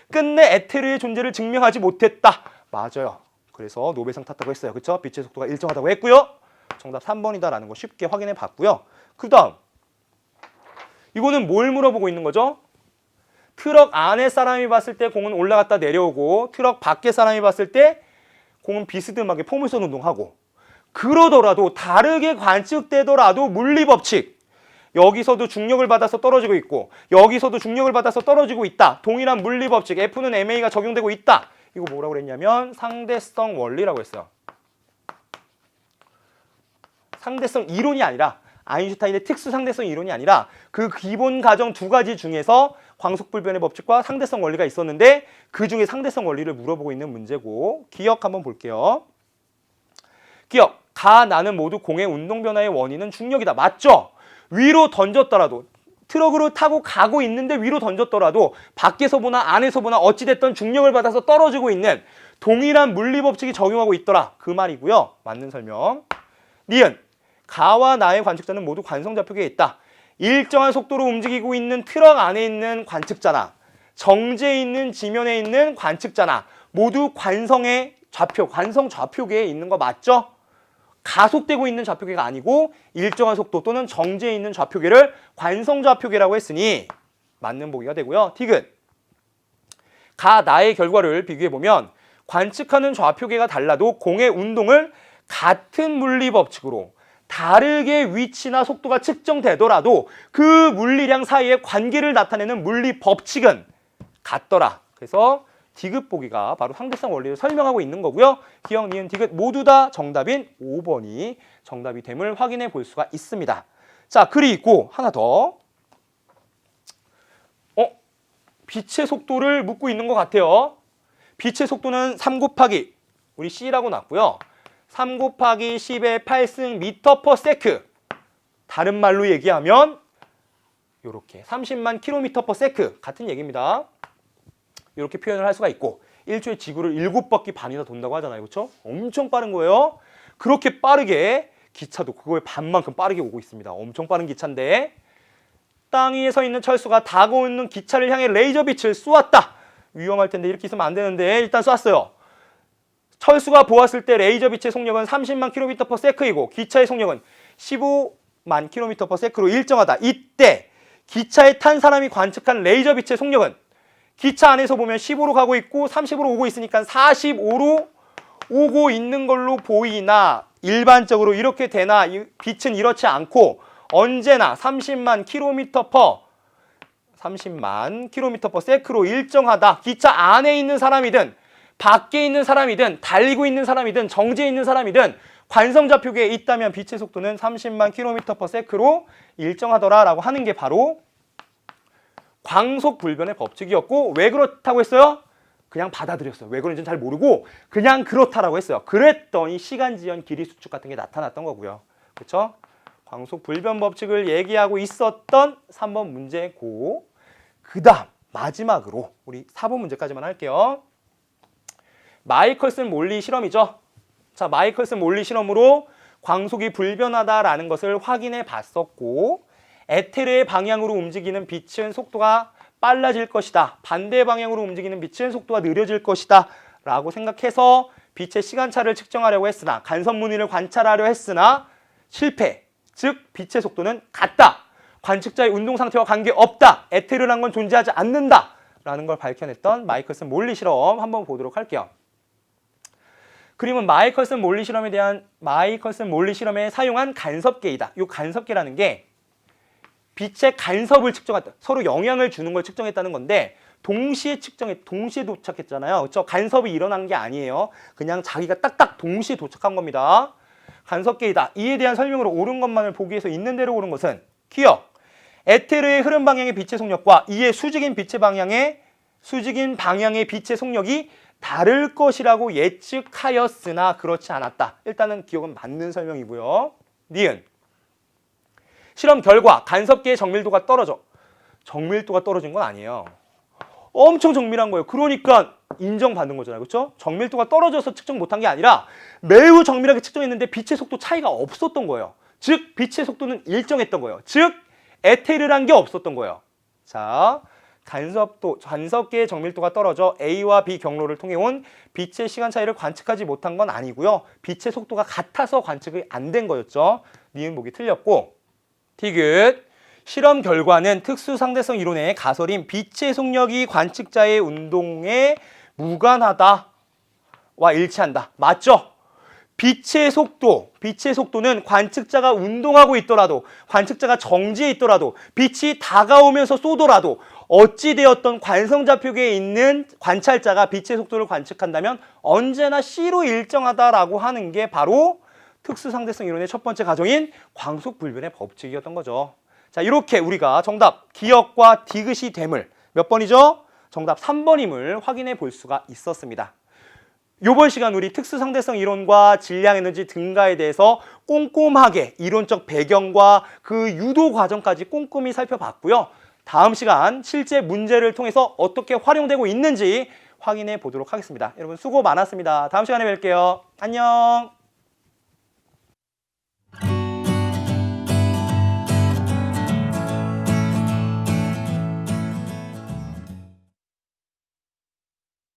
끝내 에테르의 존재를 증명하지 못했다. 맞아요. 그래서 노벨상 탔다고 했어요. 그렇죠? 빛의 속도가 일정하다고 했고요. 정답 3번이다라는 거 쉽게 확인해 봤고요. 그 다음 이거는 뭘 물어보고 있는 거죠? 트럭 안에 사람이 봤을 때 공은 올라갔다 내려오고 트럭 밖에 사람이 봤을 때 공은 비스듬하게 포물선 운동하고 그러더라도 다르게 관측되더라도 물리법칙 여기서도 중력을 받아서 떨어지고 있고 여기서도 중력을 받아서 떨어지고 있다. 동일한 물리법칙 F는 MA가 적용되고 있다. 이거 뭐라고 그랬냐면 상대성 원리라고 했어요. 상대성 이론이 아니라 아인슈타인의 특수 상대성 이론이 아니라 그 기본 가정 두 가지 중에서 광속불변의 법칙과 상대성 원리가 있었는데 그 중에 상대성 원리를 물어보고 있는 문제고 기억 한번 볼게요. 기억. 가, 나는 모두 공의 운동 변화의 원인은 중력이다. 맞죠? 위로 던졌더라도 트럭으로 타고 가고 있는데 위로 던졌더라도 밖에서 보나 안에서 보나 어찌됐든 중력을 받아서 떨어지고 있는 동일한 물리법칙이 적용하고 있더라. 그 말이고요. 맞는 설명. 니은. 가와 나의 관측자는 모두 관성좌표계에 있다. 일정한 속도로 움직이고 있는 트럭 안에 있는 관측자나 정지해 있는 지면에 있는 관측자나 모두 관성의 좌표, 관성 좌표계에 있는 거 맞죠? 가속되고 있는 좌표계가 아니고 일정한 속도 또는 정지해 있는 좌표계를 관성 좌표계라고 했으니 맞는 보기가 되고요. 디귿. 가, 나의 결과를 비교해보면 관측하는 좌표계가 달라도 공의 운동을 같은 물리법칙으로 다르게 위치나 속도가 측정되더라도 그 물리량 사이의 관계를 나타내는 물리법칙은 같더라. 그래서 디귿 보기가 바로 상대성 원리를 설명하고 있는 거고요. 기억, 니은, 디귿 모두 다 정답인 5번이 정답이 됨을 확인해 볼 수가 있습니다. 자, 그리고 하나 더. 빛의 속도를 묻고 있는 것 같아요. 빛의 속도는 3 곱하기 우리 C라고 놨고요. 3 곱하기 10의 8승 미터 퍼 세크. 다른 말로 얘기하면 이렇게 30만 km/s 같은 얘기입니다. 이렇게 표현을 할 수가 있고 1초에 지구를 7바퀴 반이나 돈다고 하잖아요. 그렇죠? 엄청 빠른 거예요. 그렇게 빠르게 기차도 그거의 반만큼 빠르게 오고 있습니다. 엄청 빠른 기차인데 땅 위에 서 있는 철수가 다가오는 기차를 향해 레이저 빛을 쏘았다. 위험할 텐데 이렇게 있으면 안 되는데 일단 쐈어요. 철수가 보았을 때 레이저 빛의 속력은 30만 km/s이고 기차의 속력은 15만 km/s로 일정하다. 이때 기차에 탄 사람이 관측한 레이저 빛의 속력은 기차 안에서 보면 15로 가고 있고 30으로 오고 있으니까 45로 오고 있는 걸로 보이나 일반적으로 이렇게 되나 빛은 이렇지 않고 언제나 30만 km/s로 일정하다. 기차 안에 있는 사람이든 밖에 있는 사람이든 달리고 있는 사람이든 정지해 있는 사람이든 관성좌표계에 있다면 빛의 속도는 30만 km/s로 일정하더라라고 하는 게 바로 광속불변의 법칙이었고 왜 그렇다고 했어요? 그냥 받아들였어요. 왜 그런지는 잘 모르고 그냥 그렇다라고 했어요. 그랬더니 시간, 지연, 길이 수축 같은 게 나타났던 거고요. 그렇죠? 광속불변 법칙을 얘기하고 있었던 3번 문제고 그 다음 마지막으로 우리 4번 문제까지만 할게요. 마이컬슨 몰리 실험이죠. 자, 마이컬슨 몰리 실험으로 광속이 불변하다라는 것을 확인해 봤었고 에테르의 방향으로 움직이는 빛은 속도가 빨라질 것이다. 반대 방향으로 움직이는 빛은 속도가 느려질 것이다. 라고 생각해서 빛의 시간차를 측정하려고 했으나 간섭무늬를 관찰하려 했으나 실패. 즉 빛의 속도는 같다. 관측자의 운동 상태와 관계없다. 에테르란 건 존재하지 않는다. 라는 걸 밝혀냈던 마이컬슨 몰리 실험 한번 보도록 할게요. 그림은 마이컬슨 몰리 실험에 사용한 간섭계이다. 이 간섭계라는 게 빛의 간섭을 측정했다. 서로 영향을 주는 걸 측정했다는 건데 동시에 도착했잖아요. 그렇죠? 간섭이 일어난 게 아니에요. 그냥 자기가 딱딱 동시에 도착한 겁니다. 간섭계이다. 이에 대한 설명으로 옳은 것만을 보기 위해서 있는 대로 옳은 것은 기억. 에테르의 흐름 방향의 빛의 속력과 이에 수직인 방향의 빛의 속력이 다를 것이라고 예측하였으나 그렇지 않았다. 일단은 기억은 맞는 설명이고요. 니은. 실험 결과 간섭계의 정밀도가 떨어져. 정밀도가 떨어진 건 아니에요. 엄청 정밀한 거예요. 그러니까 인정받는 거잖아요. 그렇죠? 정밀도가 떨어져서 측정 못한 게 아니라 매우 정밀하게 측정했는데 빛의 속도 차이가 없었던 거예요. 즉 빛의 속도는 일정했던 거예요. 즉 에테르란 게 없었던 거예요. 자, 간섭계의 정밀도가 떨어져 A와 B 경로를 통해 온 빛의 시간 차이를 관측하지 못한 건 아니고요. 빛의 속도가 같아서 관측이 안 된 거였죠. 니은 보기 틀렸고 티귿. 실험 결과는 특수상대성 이론의 가설인 빛의 속력이 관측자의 운동에 무관하다와 일치한다. 맞죠? 빛의 속도는 관측자가 운동하고 있더라도 관측자가 정지해 있더라도 빛이 다가오면서 쏘더라도 어찌되었던 관성좌표계에 있는 관찰자가 빛의 속도를 관측한다면 언제나 C로 일정하다라고 하는 게 바로 특수상대성 이론의 첫 번째 가정인 광속불변의 법칙이었던 거죠. 자, 이렇게 우리가 정답 기억과 디귿이 됨을 몇 번이죠? 정답 3번임을 확인해 볼 수가 있었습니다. 이번 시간 우리 특수상대성 이론과 질량에너지 증가에 대해서 꼼꼼하게 이론적 배경과 그 유도 과정까지 꼼꼼히 살펴봤고요. 다음 시간 실제 문제를 통해서 어떻게 활용되고 있는지 확인해 보도록 하겠습니다. 여러분 수고 많았습니다. 다음 시간에 뵐게요. 안녕.